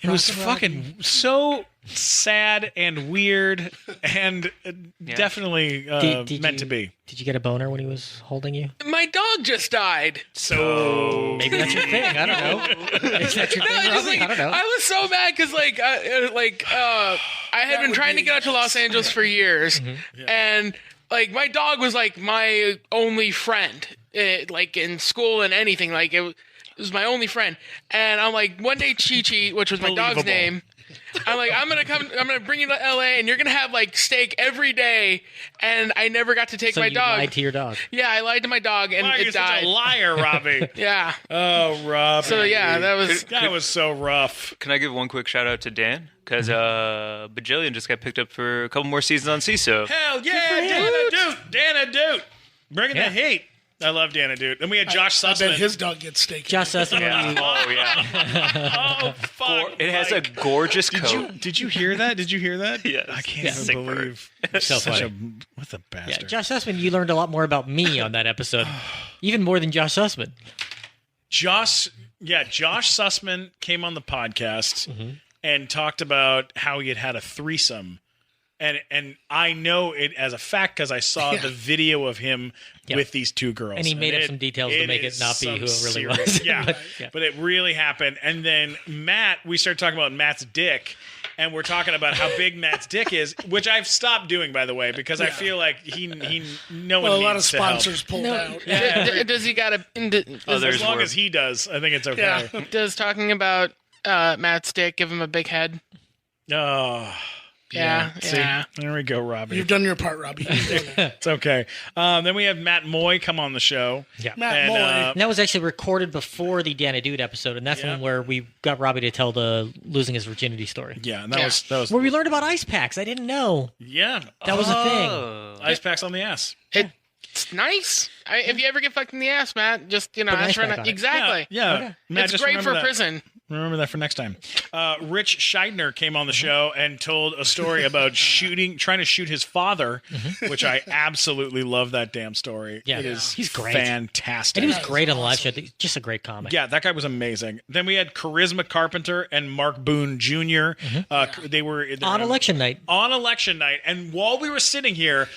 It was fucking so sad and weird, and definitely meant to be. Did you get a boner when he was holding you? My dog just died. So maybe that's your thing. I don't know. Is that your thing, Robbie? I don't know. I was so mad because I had been trying to get out to Los Angeles for years, and like my dog was like my only friend, like in school and anything. Like it was my only friend, and I'm like one day Chi-Chi, which was my dog's name. I'm like, I'm gonna bring you to LA, and you're gonna have like steak every day. And I never got to take my dog. You lied to your dog. Yeah, I lied to my dog, and Why are it you died. Such a liar, Robbie. Yeah. Oh, Robbie. So yeah, that was so rough. Can I give one quick shout out to Dan? Because Bajillion just got picked up for a couple more seasons on CISO. Hell yeah, Dana Dude. Bringing the heat. I love Dana Dude. Then we had Josh Sussman. I bet his dog gets steak. Josh Sussman. Oh, yeah. Oh, fuck. It has a gorgeous coat. Did you hear that? Yes. I can't even believe. So funny. What's a bastard? Yeah, Josh Sussman, you learned a lot more about me on that episode. Even more than Josh Sussman. Josh Sussman came on the podcast and talked about how he had a threesome. And I know it as a fact because I saw the video of him with these two girls. And he made up some details to make it not be who it really was. But it really happened. And then we started talking about Matt's dick. And we're talking about how big Matt's dick is, which I've stopped doing, by the way, because I feel like no one needs to help. A lot of sponsors pulled out. Yeah. Does he got as long as he does, I think it's okay. Yeah. Does talking about Matt's dick give him a big head? Oh. Yeah. See, there we go, Robbie. You've done your part, Robbie. It's okay. Then we have Matt Moy come on the show. Yeah, Matt Moy. And that was actually recorded before the Dana Dude episode, and that's one where we got Robbie to tell the losing his virginity story. Yeah, and that was where we learned about ice packs. I didn't know. Yeah, that was a thing. Ice packs on the ass. It's nice. If you ever get fucked in the ass, Matt, just ask for an exactly. Yeah. Okay. Matt, it's great for that. prison. Remember that for next time. Rich Scheidner came on the show and told a story about trying to shoot his father, which I absolutely love that damn story. Yeah, he's great. Fantastic. And he was great on the live show. Just a great comic. Yeah, that guy was amazing. Then we had Charisma Carpenter and Mark Boone Jr. They were on election night. On election night, and while we were sitting here,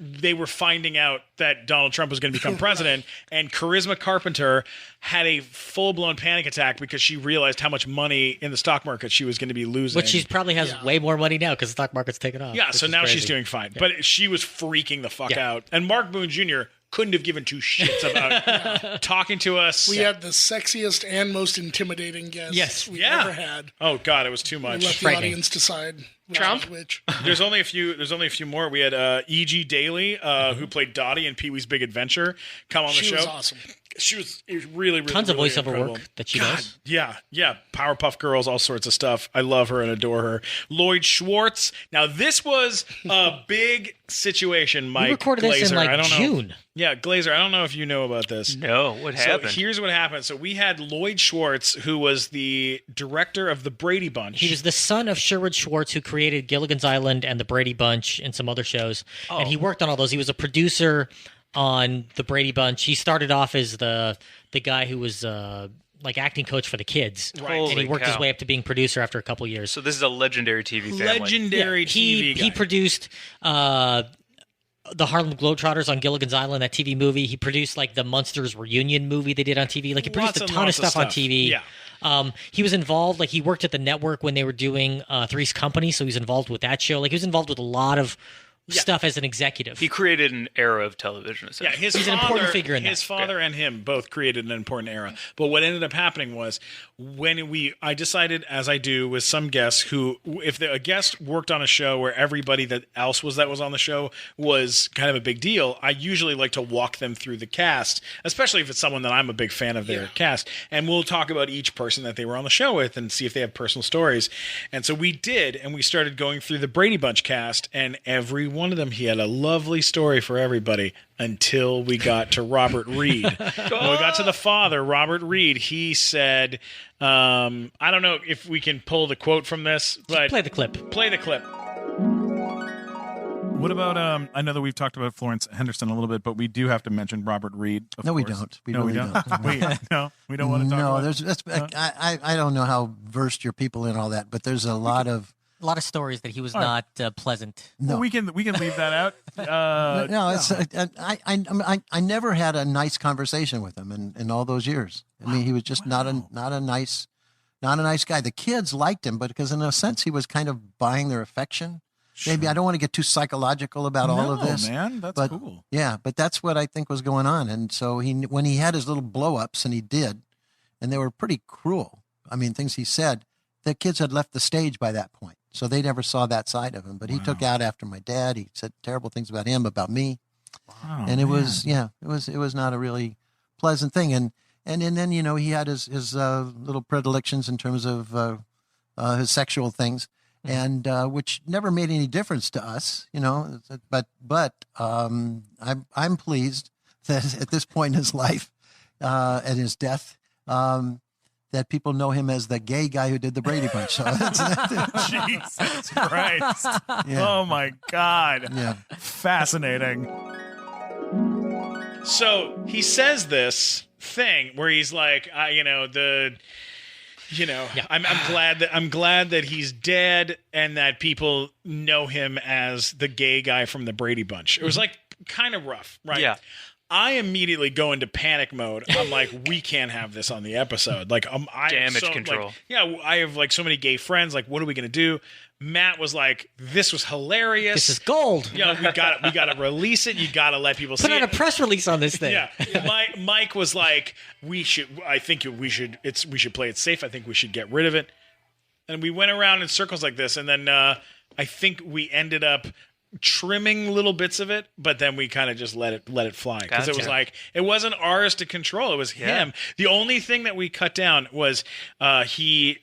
they were finding out that Donald Trump was going to become president, and Charisma Carpenter had a full-blown panic attack because she realized how much money in the stock market she was going to be losing. Which she probably has way more money now because the stock market's taken off. Yeah, so now she's doing fine. Yeah. But she was freaking the fuck out. And Mark Boone Jr. couldn't have given two shits about talking to us. We had the sexiest and most intimidating guests we've ever had. Oh, God, it was too much. We let the audience decide Trump? Which. There's only a few more. We had E.G. Daly, who played Dottie in Pee-wee's Big Adventure, come on the show. She was awesome. She was really tons of voiceover incredible work that she does. Yeah. Powerpuff Girls, all sorts of stuff. I love her and adore her. Lloyd Schwartz. Now this was a big situation. Mike, we recorded Glazer. this in I don't June. know. Yeah, Glazer. I don't know if you know about this. No, what happened? So here's what happened. So we had Lloyd Schwartz, who was the director of the Brady Bunch. He was the son of Sherwood Schwartz, who created Gilligan's Island and the Brady Bunch and some other shows. And he worked on all those. He was a producer on the Brady Bunch. He started off as the guy who was like acting coach for the kids, Right. and he Holy worked his cow. way up to being producer after a couple years. So this is a legendary TV family. Legendary TV guy. He produced the Harlem Globetrotters on Gilligan's Island, that TV movie. He produced like the Munsters Reunion movie they did on TV. Like he produced Lots a and ton of lots of stuff on stuff. TV. Yeah. He was involved, like he worked at the network when they were doing Three's Company, so he was involved with that show. Like he was involved with a lot of stuff as an executive. He created an era of television. Yeah, essentially. he's an important figure in his that. father and him both created an important era. But what ended up happening was when I decided, as I do with some guests, who if a guest worked on a show where everybody that was on the show was kind of a big deal, I usually like to walk them through the cast, especially if it's someone that I'm a big fan of their cast, and we'll talk about each person that they were on the show with and see if they have personal stories. And so we did, and we started going through the Brady Bunch cast, and every one of them, he had a lovely story for everybody until we got to Robert Reed. When we got to the father, Robert Reed, he said, I don't know if we can pull the quote from this, but Play the clip. Play the clip. What about I know that we've talked about Florence Henderson a little bit, but we do have to mention Robert Reed. Of No, we course. don't. We no, really we don't. don't. We don't want to talk No, about there's. I don't know how versed your people in all that, but there's a lot of stories that he was not pleasant. Well, we can leave that out. No, it's I never had a nice conversation with him in all those years. I mean, he was just not a nice guy. The kids liked him, but because in a sense he was kind of buying their affection. Maybe I don't want to get too psychological about all of this, man, that's but, cool. Yeah, but that's what I think was going on. And so when he had his little blow-ups, and he did, and they were pretty cruel. I mean, things he said, the kids had left the stage by that point. So they never saw that side of him. But he took out after my dad. He said terrible things about him, about me. Wow, and it was not a really pleasant thing. And then, you know, he had his little predilections in terms of his sexual things, and which never made any difference to us, you know. But I'm pleased that at this point in his life, at his death, that people know him as the gay guy who did the Brady Bunch. So Jesus Christ. Yeah. Oh, my God. Yeah. Fascinating. So he says this thing where he's like, I'm glad that he's dead and that people know him as the gay guy from the Brady Bunch. It was like kind of rough, right? Yeah. I immediately go into panic mode. I'm like, we can't have this on the episode. Like, Damage control. I have like so many gay friends. Like, what are we gonna do? Matt was like, "This was hilarious. This is gold. Yeah, we got to release it. You got to let people Put see out it." a press release on this thing. Yeah. Mike was like, we should play it safe. I think we should get rid of it. And we went around in circles like this, and then I think we ended up trimming little bits of it, but then we kind of just let it fly because it was like it wasn't ours to control. It was him. The only thing that we cut down was he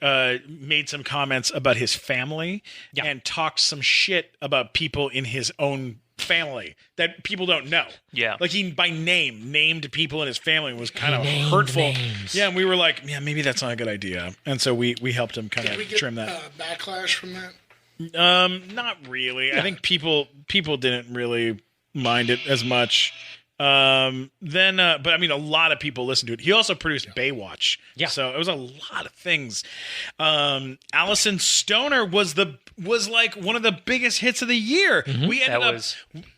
made some comments about his family and talked some shit about people in his own family that people don't know. Yeah. Like he by name named people in his family was kind of hurtful. Names. Yeah, and we were like, yeah, maybe that's not a good idea. And so we helped him kind Did we of get trim that. backlash from that? Not really. I think people didn't really mind it as much. But I mean, a lot of people listened to it. He also produced Baywatch. Yeah. So it was a lot of things. Allison Stoner was like one of the biggest hits of the year. Mm-hmm. We ended up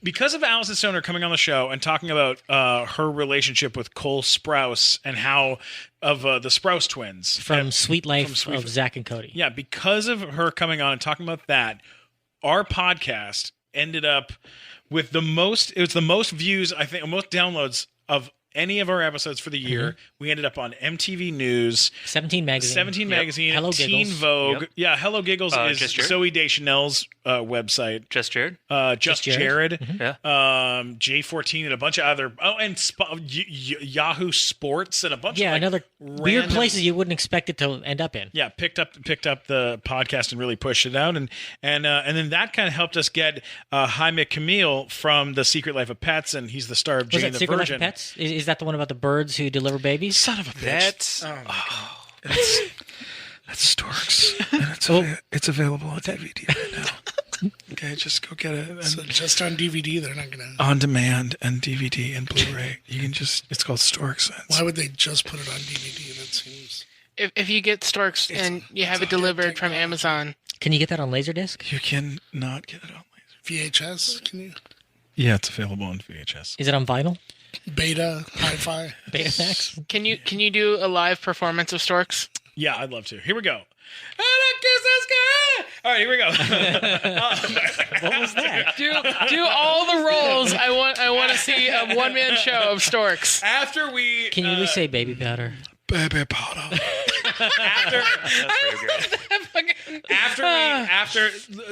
because of Allison Stoner coming on the show and talking about her relationship with Cole Sprouse and how of the Sprouse twins From Sweet Life of Zach and Cody. Yeah, because of her coming on and talking about that, our podcast ended up with the most views, I think, most downloads of any of our episodes for the year. Mm-hmm. We ended up on MTV News, 17 Magazine, Teen Hello Giggles. Vogue. Yep. Yeah, Hello Giggles is Just Jared? Zoe Deschanel's website. Just Jared? Just Jared. Yeah. J14 and a bunch of other. Oh, and Yahoo Sports and a bunch of another weird places you wouldn't expect it to end up in. Yeah, picked up the podcast and really pushed it out, and then that kind of helped us get Jaime Camille from The Secret Life of Pets, and he's the star of Was Jane that the Secret Virgin. Life of Pets? Is that the one about the birds who deliver babies? Son of a bitch. That's Storks. And it's available on DVD right now. okay? Just go get it. So just on DVD, they're not gonna. On demand and DVD and Blu-ray. You can just. It's called Stork Sense. Why would they just put it on DVD? That seems. If you get Storks and you have it delivered from Amazon, Can you get that on Laserdisc? You can not get it on laser. VHS? Can you? Yeah, it's available on VHS. Is it on vinyl? Beta, hi-fi. Betamax? can you do a live performance of Storks? Yeah, I'd love to. Here we go. All right, here we go. What was that? Do all the roles. I want to see a one-man show of Storks. After we Can you at least say baby powder? baby powder.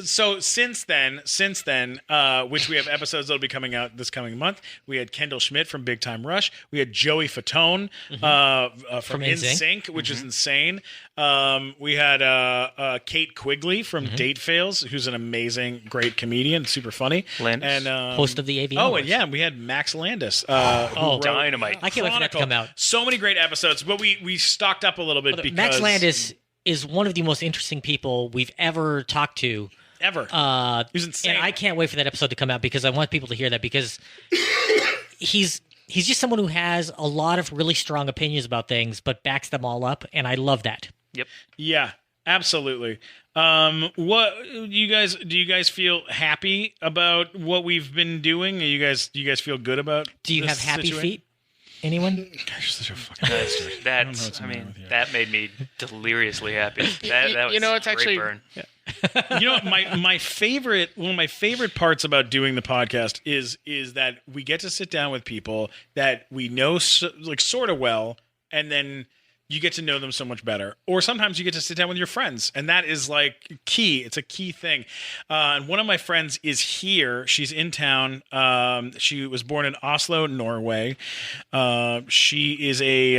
So since then, which we have episodes that'll be coming out this coming month. We had Kendall Schmidt from Big Time Rush. We had Joey Fatone from NSYNC, which is insane. We had Kate Quigley from Date Fails, who's an amazing, great comedian, super funny, Landis. and Host of the AV. Oh, and yeah, we had Max Landis. Dynamite. I can't wait for that to come out. So many great episodes, but we stocked up a little bit because Max Landis is one of the most interesting people we've ever talked to. Ever. He's insane. And I can't wait for that episode to come out because I want people to hear that because he's just someone who has a lot of really strong opinions about things, but backs them all up, and I love that. Yep. Yeah, absolutely. What do you guys feel happy about what we've been doing? Do you guys feel good about? Do you have this happy situation? feet? Anyone? Gosh, such a fucking that made me deliriously happy. That was it's a great actually burn. You know, one of my favorite parts about doing the podcast is that we get to sit down with people that we know sort of well, and then you get to know them so much better. Or sometimes you get to sit down with your friends, and that is like key. It's a key thing. And one of my friends is here. She's in town. She was born in Oslo, Norway. She is a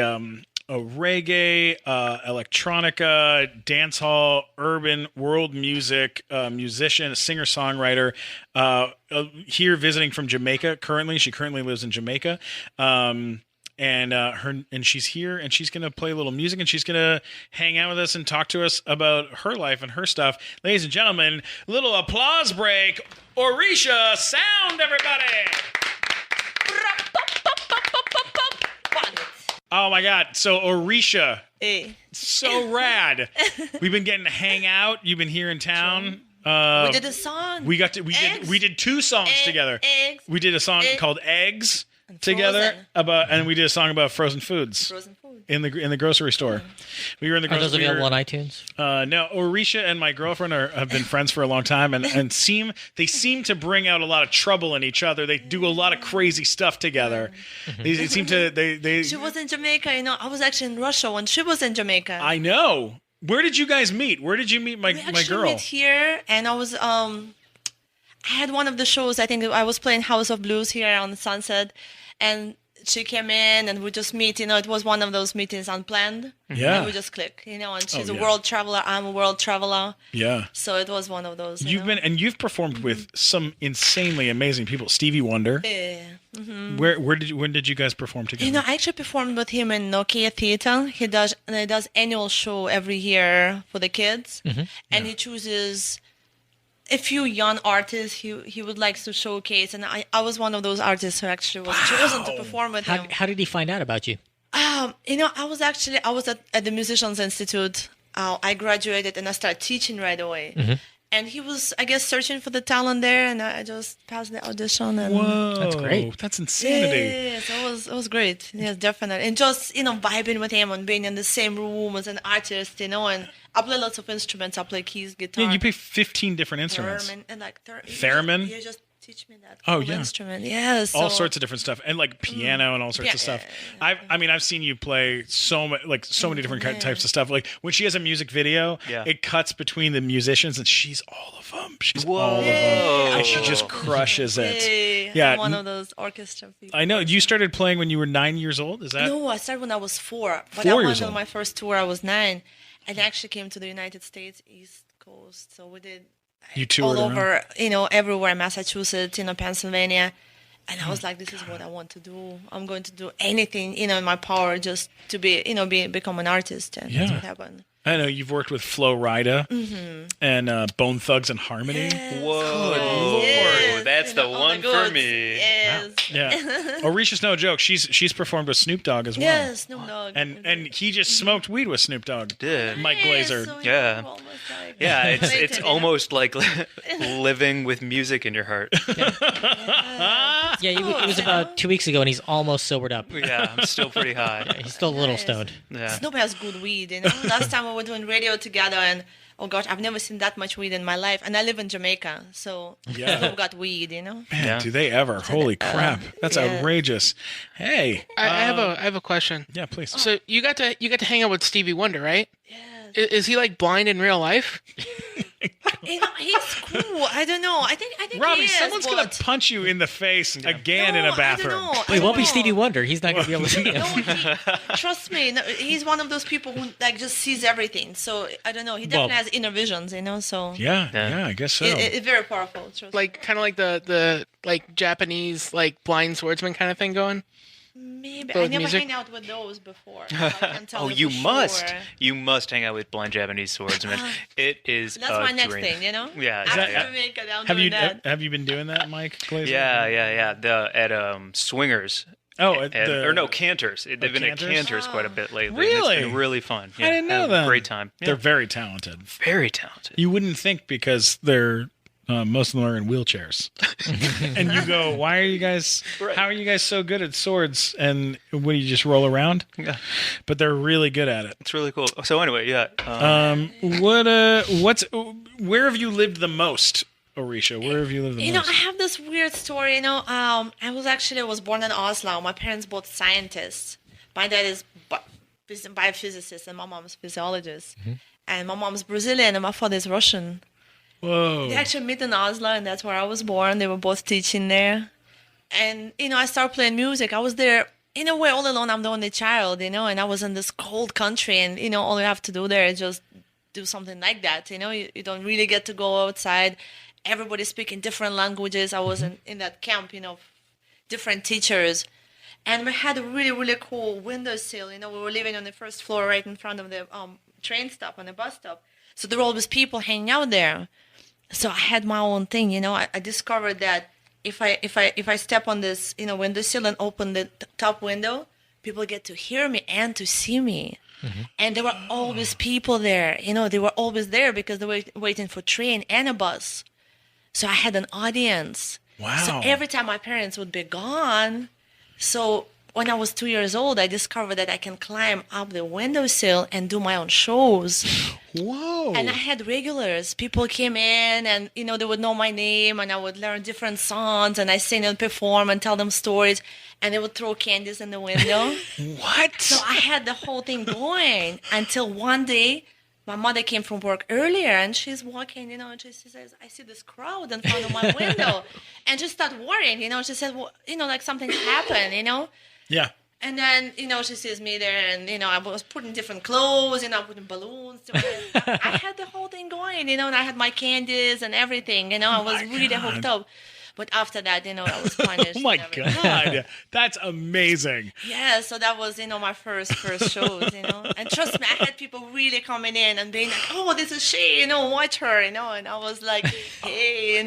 reggae, electronica, dancehall, urban, world music musician, singer-songwriter. Here visiting from Jamaica. She currently lives in Jamaica. And she's here, and she's gonna play a little music, and she's gonna hang out with us and talk to us about her life and her stuff. Ladies and gentlemen, little applause break. Orisha Sound, everybody! Oh my God! So Orisha, so rad. We've been getting to hang out. You've been here in town. We did a song. We did 2 songs together. Eggs. We did a song called Eggs together and we did a song about frozen foods. In the grocery store. We were in the grocery store. Are those available on iTunes? No, Orisha and my girlfriend have been friends for a long time, and seem to bring out a lot of trouble in each other. They do a lot of crazy stuff together. They seem to. She was in Jamaica. I was actually in Russia when she was in Jamaica. I know. Where did you guys meet? Where did you meet my girl? We actually met here, and I was I had one of the shows. I think I was playing House of Blues here on the Sunset, and she came in and we just meet. It was one of those meetings unplanned. Yeah. And we just click. And she's a world traveler. I'm a world traveler. Yeah. So it was one of those. You've performed with some insanely amazing people. Stevie Wonder. Yeah. Mm-hmm. When did you guys perform together? I actually performed with him in Nokia Theater. He does annual show every year for the kids, and he chooses a few young artists he would like to showcase, and I was one of those artists who actually was chosen to perform with him. How did he find out about you? I was at the Musicians Institute. I graduated and I started teaching right away. And he was, I guess, searching for the talent there, and I just passed the audition. And whoa, that's great! That's insanity. Yes, it was great. Yes, definitely. And just vibing with him and being in the same room as an artist, and I play lots of instruments. I play keys, guitar. Yeah, you play 15 different instruments. Theremin and theremin. You just teach me that. Oh yeah, instrument. Yeah, all sorts of different stuff, and like piano and all sorts of stuff. I've seen you play so many different types of stuff. Like when she has a music video, it cuts between the musicians, and she's all of them. She's all of them, and she just crushes it. I'm one of those orchestra people. I know. You started playing when you were 9 years old. Is that? No, I started when I was 4. But 4 I years went old. on my first tour. I was 9, and I actually came to the United States East Coast. So we did. You toured all over, everywhere, Massachusetts, Pennsylvania, And I was like, this is what I want to do. I'm going to do anything, in my power just to become an artist. And that's what happened. I know you've worked with Flo Rida and Bone Thugs and Harmony. Yes. Whoa, Yes. that's the all one for goods. me. Yes. Yeah, Orisha's no joke. She's performed with Snoop Dogg as well. Yes, Snoop Dogg. And he just smoked weed with Snoop Dogg. Did. Mike Yes, Glazer. so Yeah. almost like Yeah, it's related, almost like living with music in your heart. Yeah, it was about 2 weeks ago, and he's almost sobered up. Yeah, I'm still pretty high. He's still a little stoned. Yeah. Snoop has good weed, Last time we were doing radio together, and oh gosh, I've never seen that much weed in my life. And I live in Jamaica, so Snoop got weed, Man, Yeah. do they ever? Holy crap. That's outrageous. Hey. I have a question. Yeah, please. So you got to hang out with Stevie Wonder, right? Is he like blind in real life? He's cool. I don't know. I think Robbie, he is, someone's going but- to punch you in the face again in No, a I bathroom. don't know. Well, he won't be Stevie Wonder. He's not going to be able to see him. No, trust me. No, he's one of those people who like just sees everything. So I don't know. He definitely has inner visions, So Yeah, I guess so. it's very powerful. Trust me. Like kind of like the like Japanese like blind swordsman kind of thing going. Maybe Both I never music? hang out with those before. So I can't tell Oh, you you for must. sure. You must hang out with blind Japanese swordsmen. It is That's a my next dream. thing, Yeah, After yeah. Jamaica, I'm Have doing you that. have you been doing that, Mike Glazer? Yeah. At Swingers. Oh, Or no, Cantors. They've been Cantors? at Cantors quite a bit lately. and Really? It's been really fun. I didn't know had a that. Great time. Yeah. They're very talented. very talented. You wouldn't think because they're most of them are in wheelchairs, and you go, "Why are you guys? How are you guys so good at swords?" And what do you just roll around? Yeah. But they're really good at it. It's really cool. So anyway, yeah. Where have you lived the most, Orisha? Where have you lived the most? I have this weird story. I was born in Oslo. My parents both scientists. My dad is biophysicist and my mom is physiologist. And my mom's Brazilian and my father is Russian. Whoa. They actually met in Oslo, and that's where I was born. They were both teaching there. And, I started playing music. I was there, in a way, all alone. I'm the only child, and I was in this cold country. And, all you have to do there is just do something like that. You don't really get to go outside. Everybody's speaking different languages. I was in that camp, different teachers. And we had a really, really cool windowsill. We were living on the first floor right in front of the train stop and the bus stop. So there were always people hanging out there. So I had my own thing, I discovered that if I step on this, windowsill and open the top window, people get to hear me and to see me. And there were always people there, they were always there because they were waiting for train and a bus. So I had an audience. Wow. So every time my parents would be gone, so when I was 2 years old, I discovered that I can climb up the windowsill and do my own shows. Whoa. And I had regulars. People came in and, they would know my name and I would learn different songs and I sing and perform and tell them stories and they would throw candies in the window. What? So I had the whole thing going until one day my mother came from work earlier and she's walking, and she says, I see this crowd in front of my window. And she started worrying, she said, well, like something's happened, Yeah. And then, she sees me there and, I was putting different clothes, putting balloons. I had the whole thing going, and I had my candies and everything, I was really hooked up. But after that, I was punished. Oh my God. That's amazing. Yeah, so that was, my first shows, And trust me, I had people really coming in and being like, oh, this is she, watch her, and I was like, hey,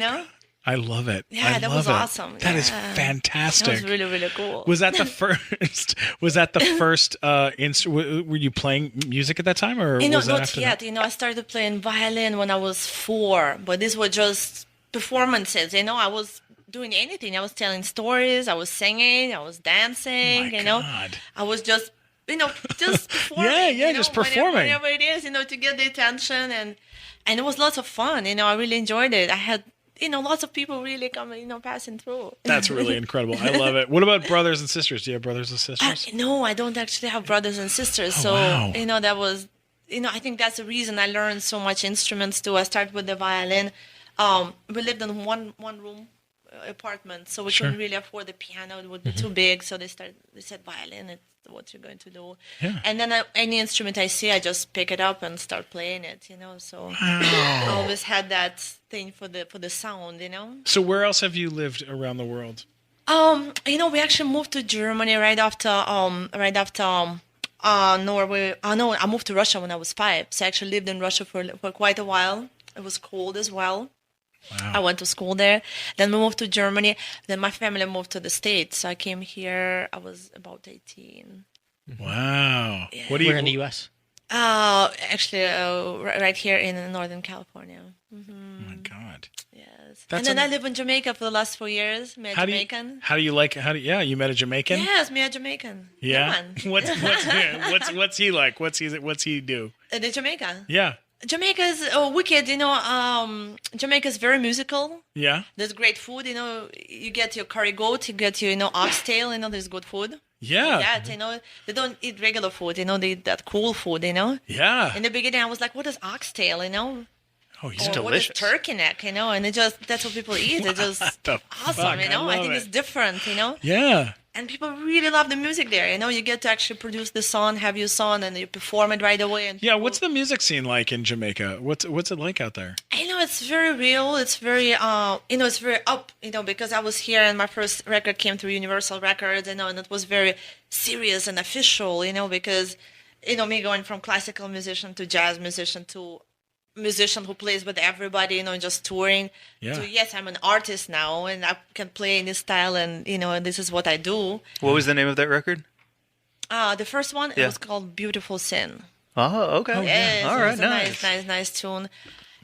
I love it. Yeah, I that love was it. awesome. That is Yeah. fantastic. That was really, really cool. Was that the first? Was that the first? Were you playing music at that time, or was that not after yet. that? I started playing violin when I was 4, but these were just performances. I was doing anything. I was telling stories. I was singing. I was dancing. God. I was just, just performing. Yeah, just performing. Whatever it is, to get the attention, and it was lots of fun. I really enjoyed it. I had. Lots of people really coming, passing through. That's really incredible. I love it. What about brothers and sisters? Do you have brothers and sisters? No, I don't actually have brothers and sisters. So, wow. That was, I think that's the reason I learned so much instruments too. I started with the violin. We lived in one room apartment, so we couldn't really afford the piano. It would be too big. So they said violin, it's what you're going to do. Yeah. And then any instrument I see, I just pick it up and start playing it, So I always had that thing for the sound, So where else have you lived around the world? We actually moved to Germany right after Norway. No, I moved to Russia when I was 5. So I actually lived in Russia for quite a while. It was cold as well. Wow. I went to school there. Then we moved to Germany. Then my family moved to the States. So I came here. I was about 18. Wow. Yeah. Where in the U.S.? Actually, right here in Northern California. Mm-hmm. Oh my God. Yes. And then I live in Jamaica for the last 4 years. Me a Jamaican. You met a Jamaican? Yes, me a Jamaican. Yeah. What's he like? What's he do? The Jamaican. Yeah. Jamaica is wicked, Jamaica is very musical. Yeah. There's great food, you get your curry goat, you get your, oxtail, there's good food. Yeah. Like that, they don't eat regular food, they eat that cool food, Yeah. In the beginning, I was like, what is oxtail, Oh, it's delicious. What is turkey neck, and that's what people eat. It's just awesome, I think it's different, Yeah. And people really love the music there, you get to actually produce the song, have your song, and you perform it right away. And what's the music scene like in Jamaica? What's it like out there? It's very real. It's very, it's very up, because I was here and my first record came through Universal Records, and it was very serious and official, because, me going from classical musician to jazz musician to musician who plays with everybody, just touring. Yeah. So yes, I'm an artist now, and I can play any style, and and this is what I do. What was the name of that record? The first one, it was called "Beautiful Sin." Oh, okay. Yes, all it right, was a nice tune.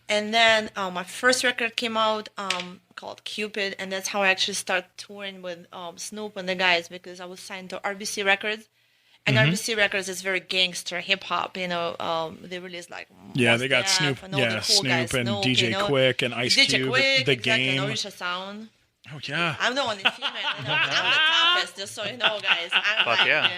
And then my first record came out called Cupid, and that's how I actually started touring with Snoop and the guys, because I was signed to RBC Records. And RBC Records is very gangster hip hop, they release like they got Snoop, and all the cool Snoop guys, and DJ Quick and Ice DJ Cube, Quick, the exactly, Game. And Orisha Sound. Oh yeah, I'm the only female. I'm the toughest, just so you know, guys. Fuck yeah,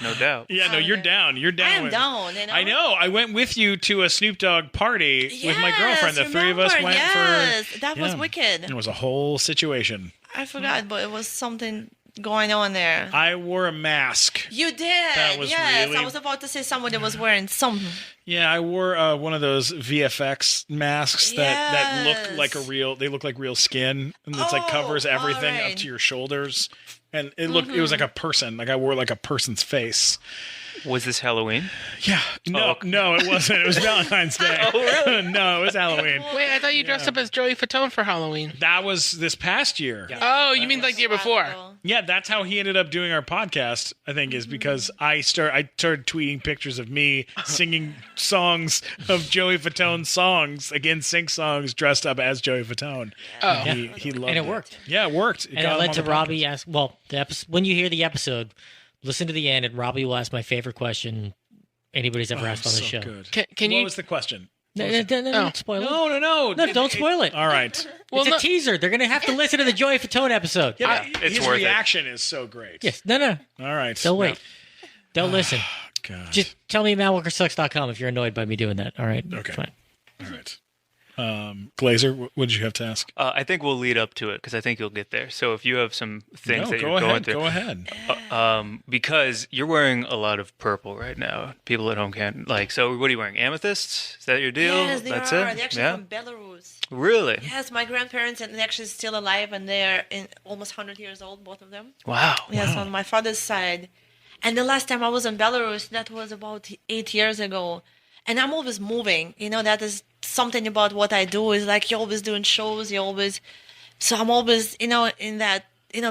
no doubt. Yeah, no, you're down. You're down. I am down. I know. I went with you to a Snoop Dogg party with my girlfriend. The three of us went for. That was wicked. It was a whole situation. I forgot, but it was something going on there. I wore a mask. You did. That was really... I was about to say somebody was wearing something. Yeah, I wore one of those VFX masks that look like they look like real skin, and it's like covers everything up to your shoulders, and it was like a person. Like I wore like a person's face. Was this Halloween? Yeah. No, it wasn't. It was Valentine's Day. Oh, really? No, it was Halloween. Wait, I thought you dressed up as Joey Fatone for Halloween. That was this past year. Yeah. Oh, you mean like the year before? Yeah, that's how he ended up doing our podcast, I think, is because I started tweeting pictures of me singing songs of Joey Fatone's songs, again, sing songs dressed up as Joey Fatone. Oh. And he loved it. And it worked. Yeah, it worked. And it led to Robbie ask, when you hear the episode, listen to the end, and Robbie will ask my favorite question anybody's ever asked on the show. Good. What was the question? Don't spoil it. No. No, don't spoil it. All right. It's a teaser. They're going to have to listen to the Joey Fatone episode. Yeah, it's his worth reaction is so great. Yes. No. All right. Don't wait. Don't listen. God. Just tell me MattWalkerSucks.com if you're annoyed by me doing that. All right? Okay. Fine. All right. Glazer, what did you have to ask? I think we'll lead up to it because I think you'll get there. So if you have some things that you're going through, go ahead. Because you're wearing a lot of purple right now. People at home can't So what are you wearing? Amethysts? Is that your deal? Yes, they That's are. it. They're actually from Belarus. Really? Yes, my grandparents are actually still alive, and they're almost 100 years old, both of them. Wow. Yes, on my father's side. And the last time I was in Belarus, that was about 8 years ago. And I'm always moving. That is something about what I do is like you're always doing shows. So I'm always, in that,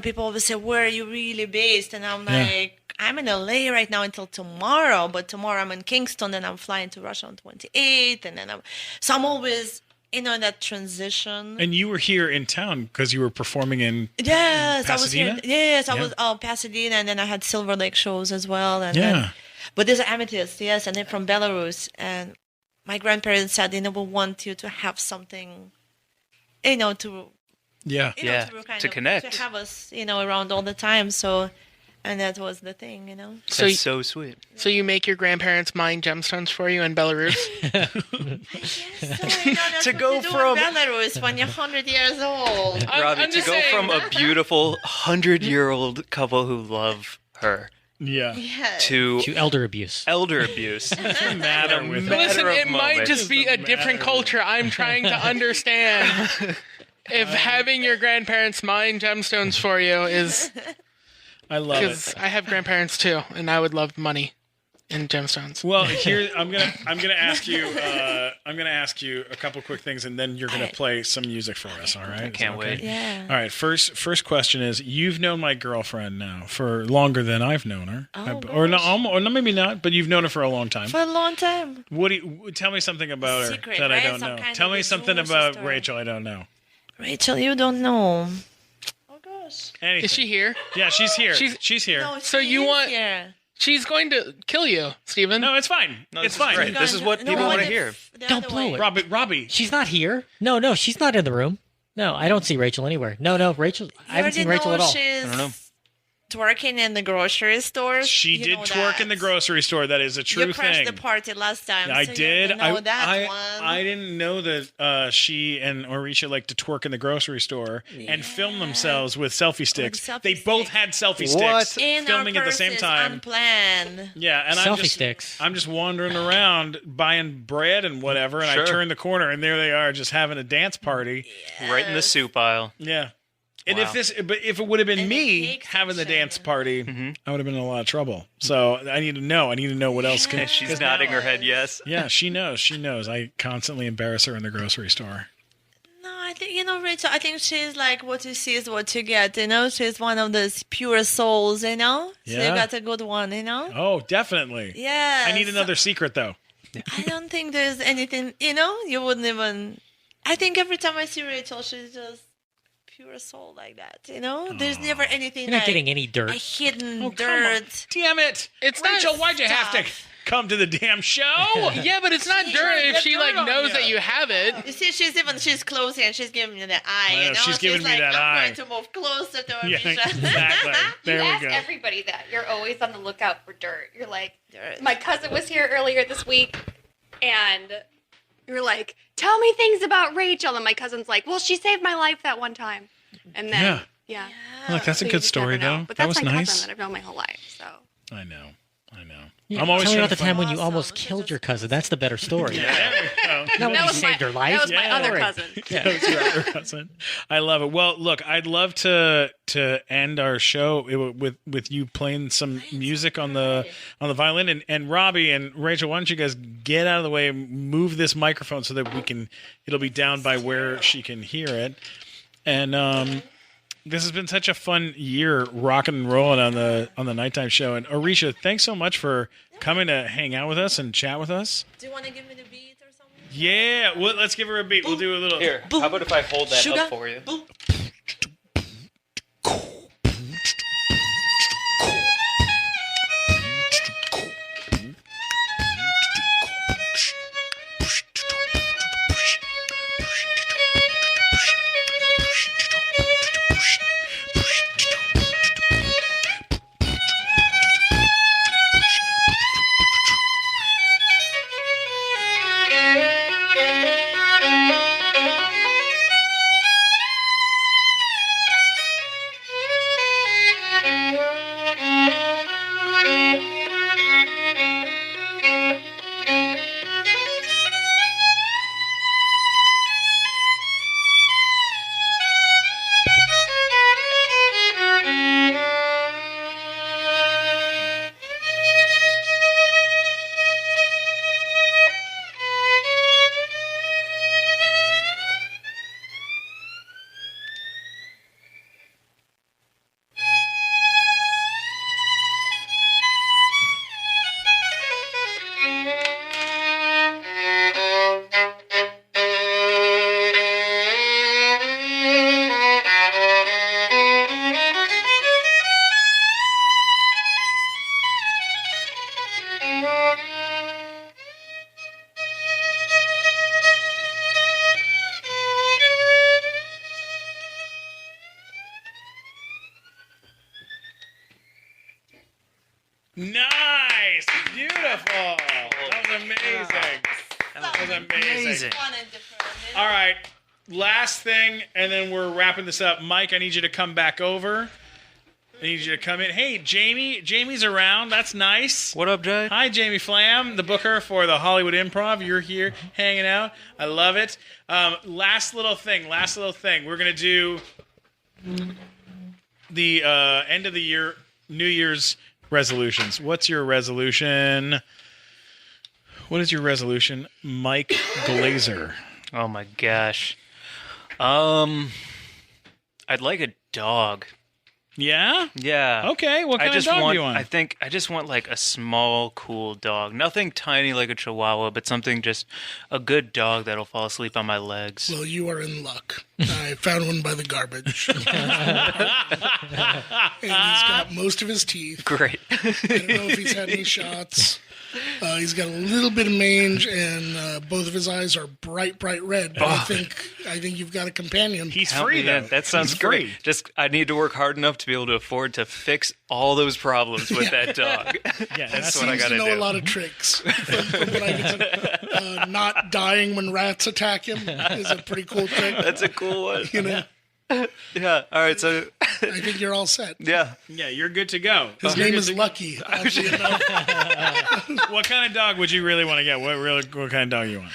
people always say, where are you really based? And I'm like, I'm in LA right now until tomorrow. But tomorrow I'm in Kingston, and I'm flying to Russia on 28th. And then I'm always, in that transition. And you were here in town because you were performing in Pasadena? I was here. Yes, I was Pasadena, and then I had Silver Lake shows as well. And but there's amethyst, yes, and they're from Belarus. And my grandparents said, we want you to have something, to connect, to have us, around all the time. So, and that was the thing, That's so sweet. So you make your grandparents mine gemstones for you in Belarus? To go from Belarus when you're 100 years old. Robbie, to go from a beautiful 100-year-old couple who love her. Yeah. To elder abuse. It's a matter with Listen, it might just be a different culture I'm trying to understand. if having your grandparents mine gemstones for you is, I love because it. I have grandparents too, and I would love money in gemstones. Well, here I'm gonna ask you a couple quick things, and then you're gonna play some music for us. All right? I can't wait. Yeah. All right. First question is: you've known my girlfriend now for longer than I've known her, or no, maybe not, but you've known her for a long time. For a long time. What do you tell me something about Secret, her that right? I don't Some know? kind Tell of me a something jewelry about store. Rachel I don't know. Rachel, you don't know. Oh gosh. Anything. Is she here? Yeah, she's here. She's here. No, So she you is want? here. She's going to kill you, Steven. No, it's fine. No, it's this is fine. great. This is what people want to hear. Don't blow it. Robbie. She's not here. No, she's not in the room. No, I don't see Rachel anywhere. No, Rachel. I haven't seen Rachel at all. She's I don't know. twerking in the grocery store. She did twerk in the grocery store. That is a true you crashed thing. the party last time. I so did. You know that one. I didn't know that she and Orisha like to twerk in the grocery store and film themselves with selfie sticks. selfie They both had selfie sticks, in filming our at the same purses, time. Unplanned. Yeah, and Selfie sticks. I'm just wandering around buying bread and whatever, and Sure. I turn the corner and there they are, just having a dance party. Right in the soup aisle. Yeah. And Wow. if it would have been And the me cake having the section. dance party, Mm-hmm. I would have been in a lot of trouble. So I need to know. I need to know what else can. She's nodding her head yes. Yeah, she knows. She knows. I constantly embarrass her in the grocery store. No, I think, Rachel, I think she's like what you see is what you get, She's one of those pure souls, So Yeah. you got a good one, Oh, definitely. Yeah. I need another secret though. I don't think there's anything, you wouldn't even. I think every time I see Rachel, she's just pure soul like that, There's never anything You're not like getting any dirt. a hidden Oh, come on. dirt. Damn it! It's Rachel, not why'd you have to stuff. come to the damn show? Yeah, but it's not dirt if she dirt on knows ya. that you have it. You see, she's closing and she's giving me the eye, I know, she's giving me like, that I'm eye. going to move closer to her. Yeah, Misha. exactly. There You we ask go. everybody that. You're always on the lookout for dirt. You're like, Dirt. my cousin was here earlier this week, and you're like, tell me things about Rachel. And my cousin's like, well, she saved my life that one time. And then, yeah. Look, that's a So you good just story, never know. though. But That that's was my nice. cousin that I've known my whole life. So I know. Yeah, I'm always tell me trying about the to time find- when you almost killed your cousin. That's the better story. Yeah, there we go. Not when that you was saved her life. That was my Yeah. other Right. cousin. That was your other cousin. I love it. Well, look, I'd love to end our show with you playing some music on the violin, and Robbie and Rachel. Why don't you guys get out of the way and move this microphone so that it'll be down by where she can hear it. And this has been such a fun year rocking and rolling on the nighttime show. And Orisha, thanks so much for coming to hang out with us and chat with us. Do you want to give me the beat or something? Yeah, well, let's give her a beat. We'll do a little. Here, how about if I hold that Sugar. up for you? Nice, beautiful. That was amazing. That was amazing. Fun and different. All right, last thing, and then we're wrapping this up. Mike, I need you to come back over. I need you to come in. Hey, Jamie. Jamie's around. That's nice. What up, Jay? Hi, Jamie Flam, the booker for the Hollywood Improv. You're here hanging out. I love it. Last little thing. We're going to do the end of the year, New Year's resolutions. What's your resolution? What is your resolution, Mike Glazer? Oh my gosh. I'd like a dog. Yeah? Yeah. Okay, what kind of dog do you want? I just want like a small, cool dog. Nothing tiny like a Chihuahua, but something just a good dog that'll fall asleep on my legs. Well, you are in luck. I found one by the garbage. And he's got most of his teeth. Great. I don't know if he's had any shots. He's got a little bit of mange, and both of his eyes are bright red. But I think you've got a companion. He's free, though. That sounds great. Just I need to work hard enough to be able to afford to fix all those problems with that dog. Yeah, that's what I got to to know do. a lot of tricks. From what I can say. Not dying when rats attack him is a pretty cool trick. That's a cool one. You know. Yeah. All right. So I think you're all set. Yeah. Yeah, you're good to go. His name is Lucky. Oddly enough. What kind of dog would you really want to get? What kind of dog you want?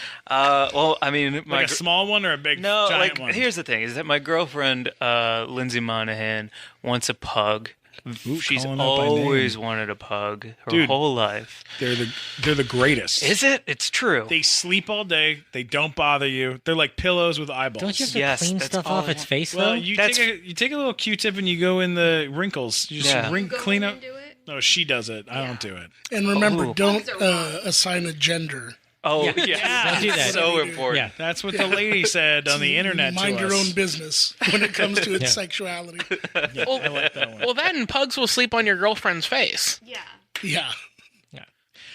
Well, I mean, Like a small one or a big giant one? Here's the thing: is that my girlfriend, Lindsay Monahan, wants a pug. She's calling out by always name. wanted a pug her Dude. whole life. They're the greatest. Is it? It's true. They sleep all day. They don't bother you. They're like pillows with eyeballs. Don't you have to clean stuff off its face, Well, though? you take a little Q-tip and you go in the wrinkles. You just clean up. No, she does it. I don't do it. And remember, don't assign a gender. Oh, Yeah. yeah. Don't do that. So important. Yeah, that's what the lady said on the internet. Mind to your us. own business when it comes to its sexuality. Well, I like that one. well, then pugs will sleep on your girlfriend's face. Yeah. Yeah.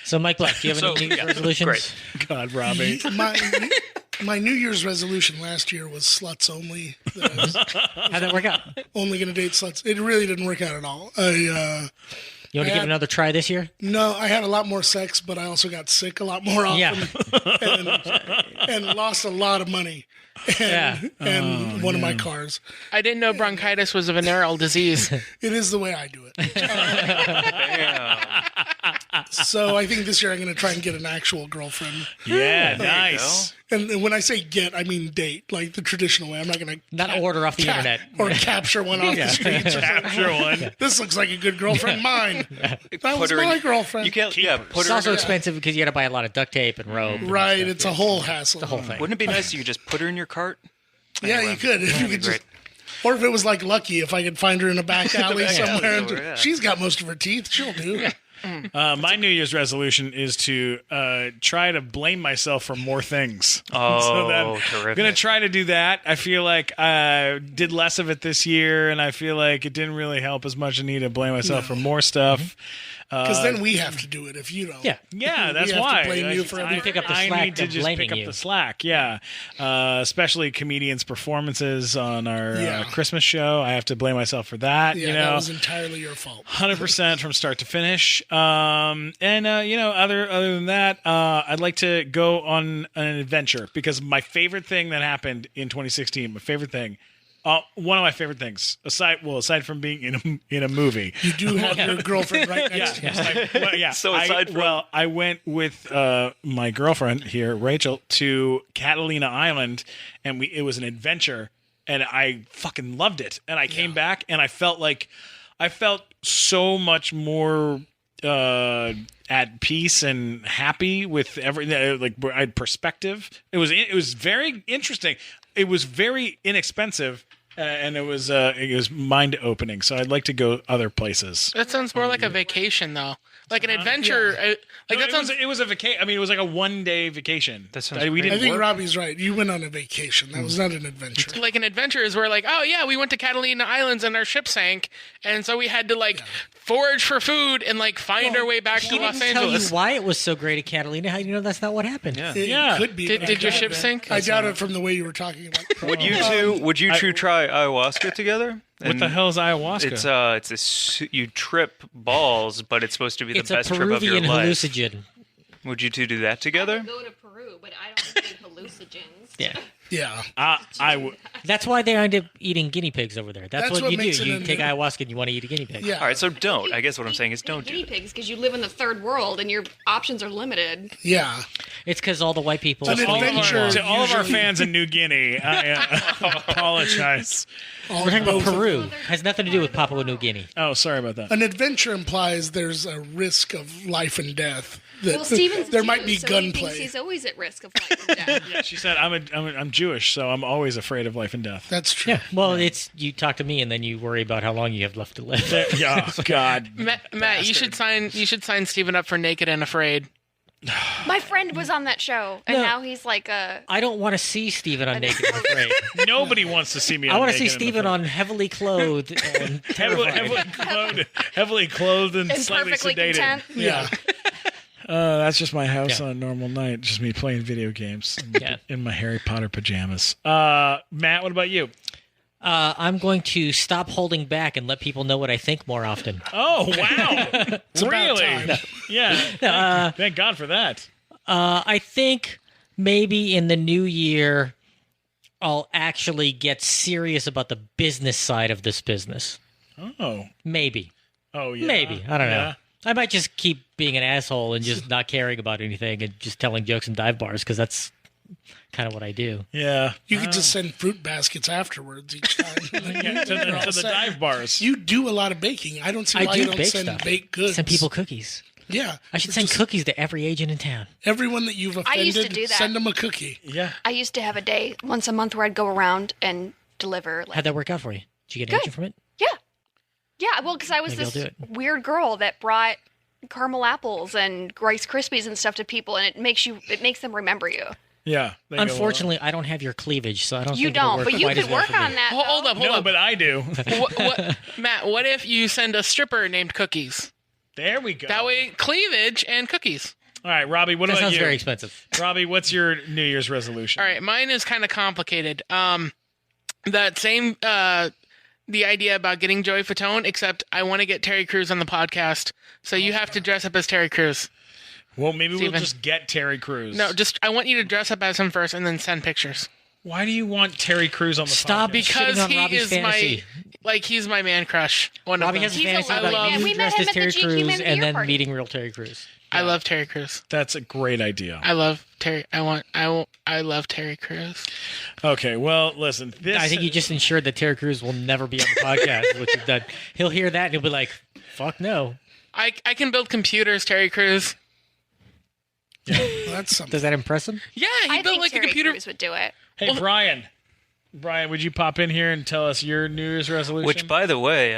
So, Mike Black, do you have any New Year's resolutions? Great. God, Robbie. My New Year's resolution last year was sluts only. How'd that work out? Only going to date sluts. It really didn't work out at all. You want to give it another try this year? No, I had a lot more sex, but I also got sick a lot more often and lost a lot of money and one of my cars. I didn't know bronchitis was a venereal disease. It is the way I do it. So I think this year I'm going to try and get an actual girlfriend. Yeah, nice. And when I say get, I mean date, like the traditional way. I'm not going to not order off the internet or capture one off the streets. Capture one. This looks like a good girlfriend. Mine. That was my girlfriend. You can't. Put It's her. also expensive because you got to buy a lot of duct tape and rope. Right. It's a whole hassle. The whole thing. Wouldn't it be nice if you could just put her in your cart? Yeah, you could. If you could just. Or if it was like Lucky, if I could find her in a back alley somewhere. And she's got most of her teeth. She'll do. My New Year's resolution is to try to blame myself for more things. Oh, I'm terrific. going to try to do that. I feel like I did less of it this year, and I feel like it didn't really help as much. I need to blame myself for more stuff. Because then we have to do it if you don't. Yeah, that's we have why. to blame you for everything. pick up the I slack need to of just pick blaming up you. the slack. Yeah, especially comedians' performances on our Christmas show. I have to blame myself for that. Yeah, you know, that was entirely your fault. 100% from start to finish. Other than that, I'd like to go on an adventure because my favorite thing that happened in 2016, one of my favorite things, aside from being in a movie, You do have your girlfriend right next to you. So aside from I went with my girlfriend here, Rachel, to Catalina Island, and it was an adventure, and I fucking loved it. And I came back, and I felt so much more at peace and happy with everything. Like I had perspective. It was very interesting. It was very inexpensive. And it was mind opening. So I'd like to go other places. That sounds more like a vacation, though. Like an adventure. It was a vacation. I mean, it was like a 1-day vacation. That sounds we great. didn't I think work. Robbie's right. You went on a vacation. That was not an adventure. Like an adventure is where, like, oh yeah, we went to Catalina Islands and our ship sank, and so we had to forage for food and find our way back to He Los didn't tell you Angeles. why it was so great at Catalina. How do you know that's not what happened? Yeah. It could be. but I Did your doubt ship it. sink? I doubt it from the way you were talking about. Would you two try ayahuasca together? What the hell is ayahuasca? It's you trip balls, but it's supposed to be the It's best a trip of your Peruvian life. hallucinogen. Would you two do that together? Go to Peru, but I don't think hallucinogens. Yeah. Yeah. That's why they end up eating guinea pigs over there. That's what you do. makes it You a take new- ayahuasca and you want to eat a guinea pig. Yeah. All right, so don't. I guess what I'm saying is don't do Guinea it. pigs because you live in the third world and your options are limited. Yeah. It's because all the white people. An adventure. To all of our usually- fans in New Guinea, I apologize. We're talking about Peru. Has nothing to do with Papua New Guinea. Oh, sorry about that. An adventure implies there's a risk of life and death. That Well, Steven's there a might Jew, be so he thinks gunplay. he's always at risk of life and death. Yeah, she said, I'm Jewish, so I'm always afraid of life and death. That's true. Yeah. Well, it's you talk to me and then you worry about how long you have left to live. Yeah, God. Matt, you should sign Steven up for Naked and Afraid. My friend was on that show, and No. now he's like I don't want to see Steven on Naked and Afraid. Nobody wants to see me. I want to see Steven on heavily clothed and terrified. heavily clothed and and slightly perfectly sedated. content. Yeah. That's just my house Yeah. on a normal night. Just me playing video games Yeah. in my Harry Potter pajamas. Matt, what about you? I'm going to stop holding back and let people know what I think more often. Oh, wow. about Really? time. Yeah. Thank God for that. I think maybe in the new year, I'll actually get serious about the business side of this business. Oh. Maybe. Oh, yeah. Maybe. I don't know. Yeah. I might just keep being an asshole and just not caring about anything and just telling jokes in dive bars because that's kind of what I do. Yeah. You could just send fruit baskets afterwards each time. Yeah, to the dive bars. You do a lot of baking. I don't see I why do you don't bake send stuff. baked goods. Send people cookies. Yeah. I should send cookies to every agent in town. Everyone that you've I used to offended, do that. send them a cookie. Yeah. I used to have a day once a month where I'd go around and deliver. Like, How'd that work out for you? Did you get an agent from it? yeah, well, because I was Maybe I'll this do it. weird girl that brought caramel apples and Rice Krispies and stuff to people, and it makes them remember you. Yeah. they go, Unfortunately, I don't have your cleavage, so I don't You think it'll don't, work but you quite as could well work for me. on that. Hold up, hold no, up. but I do. Matt, what if you send a stripper named Cookies? There we go. That way, cleavage and cookies. All right, Robbie, what That about sounds you? very expensive. Robbie, what's your New Year's resolution? All right, mine is kind of complicated. That same the idea about getting Joey Fatone, except I want to get Terry Crews on the podcast, so you have to dress up as Terry Crews. Well, maybe Steven. we'll just get Terry Crews. No, just I want you to dress up as him first and then send pictures. Why do you want Terry Crews on the Stop podcast? Because shitting on he Robbie's is fantasy. he's my man crush. One of Robbie them. has a He's a fantasy lovely about man. you We met dressed him as at the Terry GQ Crews Man of the and Year then party. meeting real Terry Crews. I love Terry Crews. That's a great idea. I love Terry. I love Terry Crews. Okay, well, listen. This I think you just ensured that Terry Crews will never be on the podcast, which you've done. He'll hear that and he'll be like, fuck no. I can build computers, Terry Crews. Well, that's something. Does that impress him? Yeah, he I built think like Terry a computer. Crews would do it. Hey, Brian. Brian, would you pop in here and tell us your New Year's resolution? Which, by the way,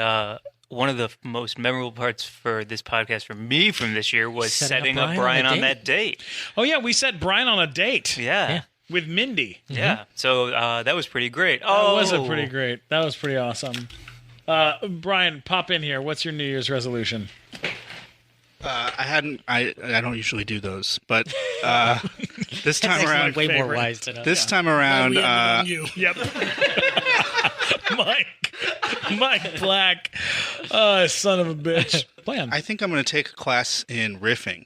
one of the most memorable parts for this podcast for me from this year was setting up Brian on that date. Oh, yeah, we set Brian on a date. Yeah. With Mindy. Yeah. So that was pretty great. That was pretty great. That was pretty awesome. Brian, pop in here. What's your New Year's resolution? I don't usually do those, but this time That's around, way more wise than us. this time around, We have it on you. Yep. Mike Black. Son of a bitch. Plan. I think I'm going to take a class in riffing.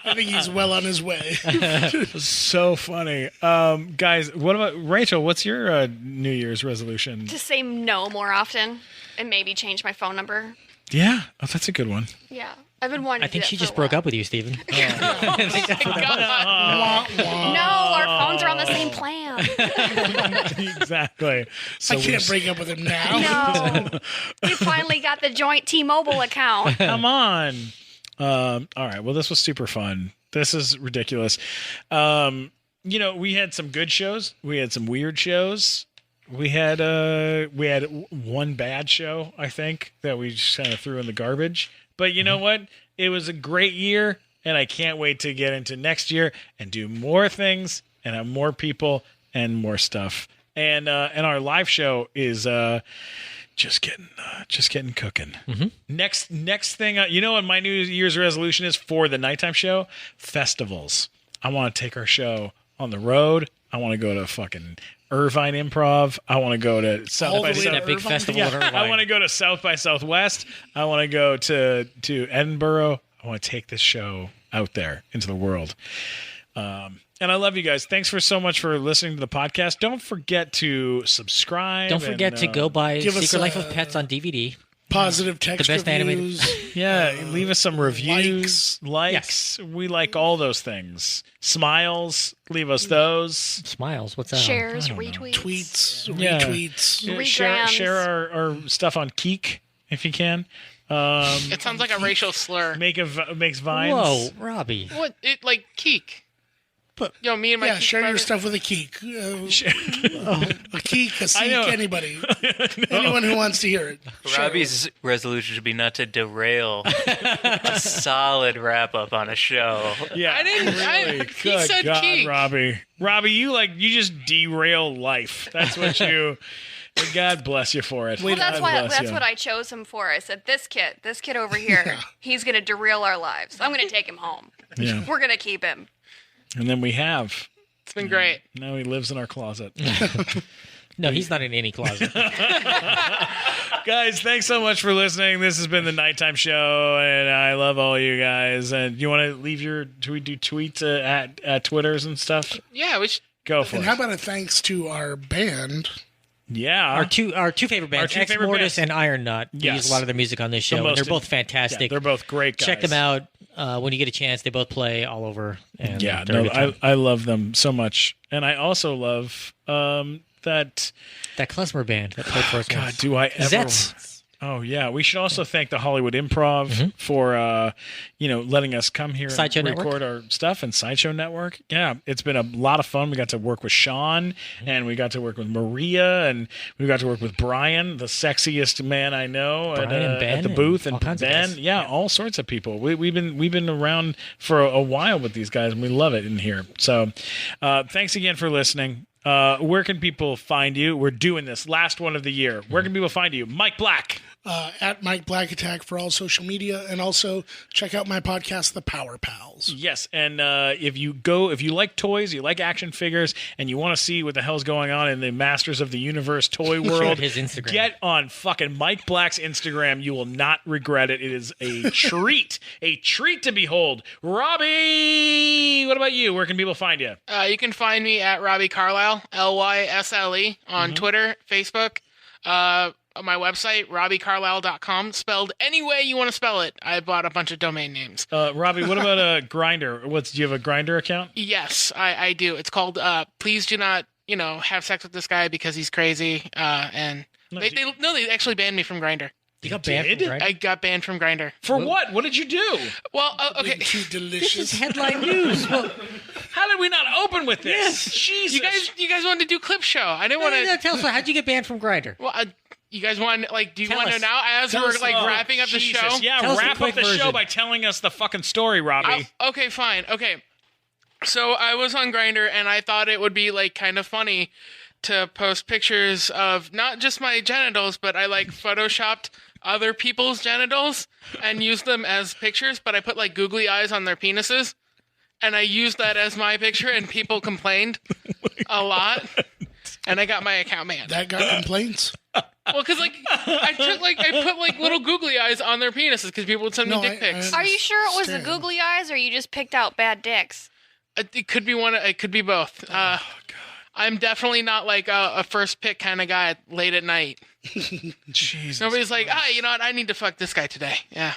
I think he's well on his way. So funny. Guys, what about Rachel? What's your New Year's resolution? To say no more often and maybe change my phone number. Yeah. Oh, that's a good one. Yeah. I've been wanting I to think do she that just for a broke up with you, Steven. while. No, our phones are on the same plan. Exactly. So I can't we're- break up with him now. No. We finally got the joint T-Mobile account. Come on. All right. Well, this was super fun. This is ridiculous. We had some good shows. We had some weird shows. We had one bad show, I think, that we just kind of threw in the garbage. But you know what? It was a great year, and I can't wait to get into next year and do more things and have more people and more stuff. And our live show is just getting cooking. Next thing, you know what my New Year's resolution is for the nighttime show? Festivals. I want to take our show on the road. I want to go to fucking Irvine Improv. I want to go to South by South. That big festival Yeah, in Irvine. I want to go to South by Southwest. I want to go to Edinburgh. I want to take this show out there into the world. And I love you guys. Thanks so much for listening to the podcast. Don't forget to subscribe. Don't forget to go buy give us Secret Life of Pets on DVD. Positive text The best reviews. animated. Yeah, leave us some reviews, likes. We like all those things. Smiles, leave us those. Smiles, what's that? Shares, I don't know. retweets. Tweets, Yeah. retweets. Yeah, Regrams. share our stuff on Keek if you can. It sounds like a racial slur. Makes vines. Whoa, Robbie. What? It like keek. Yo, me and my Yeah, geek share your brother- stuff with a geek. A geek, a seek, know. anybody. Anyone who wants to hear it. Robbie's resolution should be not to derail a solid wrap up on a show. Yeah, I didn't. really. He Good said God, keek. Robbie, you just derail life. That's what you. God bless you for it. Well, that's God why. bless That's you. what I chose him for. I said, this kid over here, he's gonna derail our lives. I'm gonna take him home. Yeah. We're gonna keep him. And then we have. It's been great. Now he lives in our closet. No, he's not in any closet. Guys, thanks so much for listening. This has been the Nighttime Show, and I love all you guys. And you want to leave do we do tweets at Twitters and stuff? Yeah, we should Go for And it. how about a thanks to our band? Yeah. Our two favorite bands, two Ex favorite Mortis bands. and Iron Nut. We Yes. use a lot of their music on this show. And they're both fantastic. Yeah, they're both great guys. Check them out when you get a chance. They both play all over. And Yeah, they're a no, good time. I love them so much. And I also love that klezmer band that played for us. God, once. do I ever? Zets. Oh yeah, we should also thank the Hollywood Improv for letting us come here Sideshow and Network. record our stuff, and Sideshow Network. Yeah, it's been a lot of fun. We got to work with Sean, and we got to work with Maria, and we got to work with Brian, the sexiest man I know, Brian and Ben at the and booth, all and kinds of Ben. guys. Yeah, all sorts of people. We've been around for a while with these guys, and we love it in here. So, thanks again for listening. Where can people find you? We're doing this last one of the year. Where can people find you? Mike Black. At Mike Black Attack for all social media, and also check out my podcast, The Power Pals. Yes, and if you like toys, you like action figures, and you want to see what the hell's going on in the Masters of the Universe toy world, His Instagram. get on fucking Mike Black's Instagram. You will not regret it. It is a treat, a treat to behold. Robbie, what about you? Where can people find you? You can find me at Robbie Carlisle, Lysle, on Twitter, Facebook. On my website, robbiecarlisle.com, spelled any way you want to spell it. I bought a bunch of domain names. Robbie, what about a Grinder? Do you have a Grinder account? Yes, I do. It's called Please Do Not, have sex with this guy because he's crazy. And they actually banned me from Grindr. You got banned from Grindr? I got banned from Grindr. For what? What did you do? Well, okay. Too delicious. This is headline news. Well, how did we not open with this? Yes. Jesus. You guys wanted to do clip show. I didn't want to. Tell us, how'd you get banned from Grindr? Well, you guys want do you Tell want to us. know now as Tell we're us- wrapping up the Jesus. show? Yeah, Tell us a wrap up quick the show version. by telling us the fucking story, Robbie. Okay, fine. Okay. So I was on Grindr and I thought it would be kind of funny to post pictures of not just my genitals, but I photoshopped other people's genitals and used them as pictures, but I put googly eyes on their penises and I used that as my picture and people complained a lot and I got my account banned. That got complaints? Well, because I put little googly eyes on their penises because people would send me dick pics. Are you sure it was the googly eyes, or you just picked out bad dicks? It could be one. It could be both. I'm definitely not a first pick kind of guy late at night. Jesus. Nobody's like, you know what? I need to fuck this guy today. Yeah,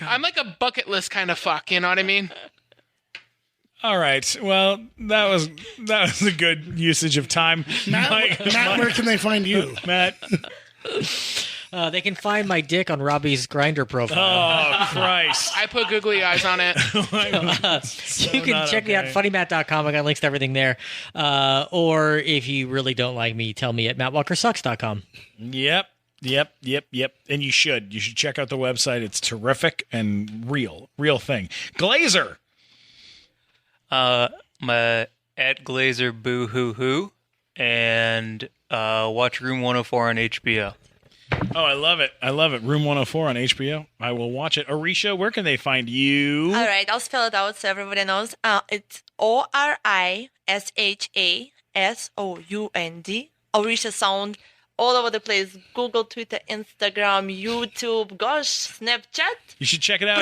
I'm like a bucket list kind of fuck. You know what I mean? All right. Well, that was a good usage of time. Matt, where can they find you? Matt. They can find my dick on Robbie's Grindr profile. Oh, Christ. I put googly eyes on it. You can check me out at funnymatt.com. I got links to everything there. Or if you really don't like me, tell me at mattwalkersucks.com. Yep. And you should check out the website. It's terrific and real thing. Glazer. My at Glazer Boo Hoo Hoo, and watch Room 104 on HBO. Oh, I love it. Room 104 on HBO. I will watch it. Orisha, where can they find you? All right, I'll spell it out so everybody knows. It's Orishasound. Orisha Sound. all over the place. Google, Twitter, Instagram, YouTube, gosh, Snapchat. You should check it out.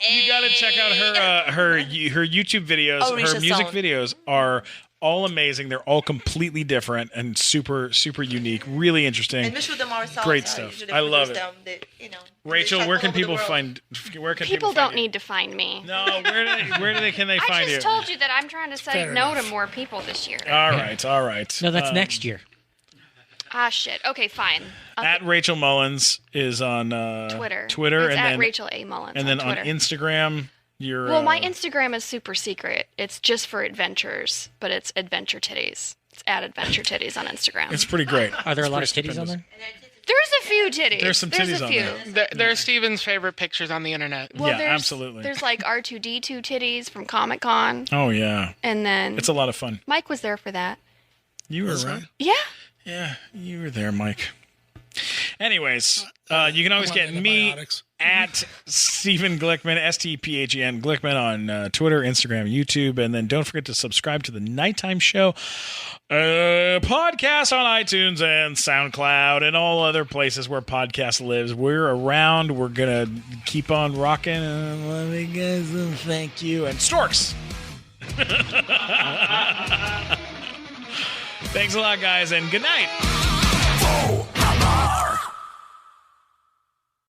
You got to check out her YouTube videos. Orisha Her music Sound. videos are all amazing. They're all completely different and super, super unique. Really interesting. And we shoot them ourselves. Great stuff. Usually I love produce it. them. Rachel, shot where all can over the people world. find? Where can People find don't you? need to find me. No, where can they I find just you? told you that I'm trying to say Fair no enough. to more people this year. All right. No, that's next year. Ah, shit. Okay, fine. At Rachel Mullins is on Twitter. Twitter, It's and at then Rachel A. Mullins and then on on Twitter. Instagram, you're Well, my Instagram is super secret. It's just for adventures, but it's Adventure Titties. It's at Adventure Titties on Instagram. It's pretty great. Are there a It's lot of pretty titties on stupendous. there? There's a few titties. There's some titties a on few. there. They're Steven's favorite pictures on the internet. Well, Yeah, there's, absolutely. There's like R2D2 titties from Comic Con, Oh yeah, and then it's a lot of fun. Mike was there for that. You were right. Yeah. Yeah, you were there, Mike. Anyways, you can always get me at Stephen Glickman, STPHEN Glickman on Twitter, Instagram, YouTube, and then don't forget to subscribe to the Nighttime Show podcast on iTunes and SoundCloud and all other places where podcast lives. We're around. We're gonna keep on rocking. And love you guys and thank you. And Storks. Thanks a lot, guys, and good night.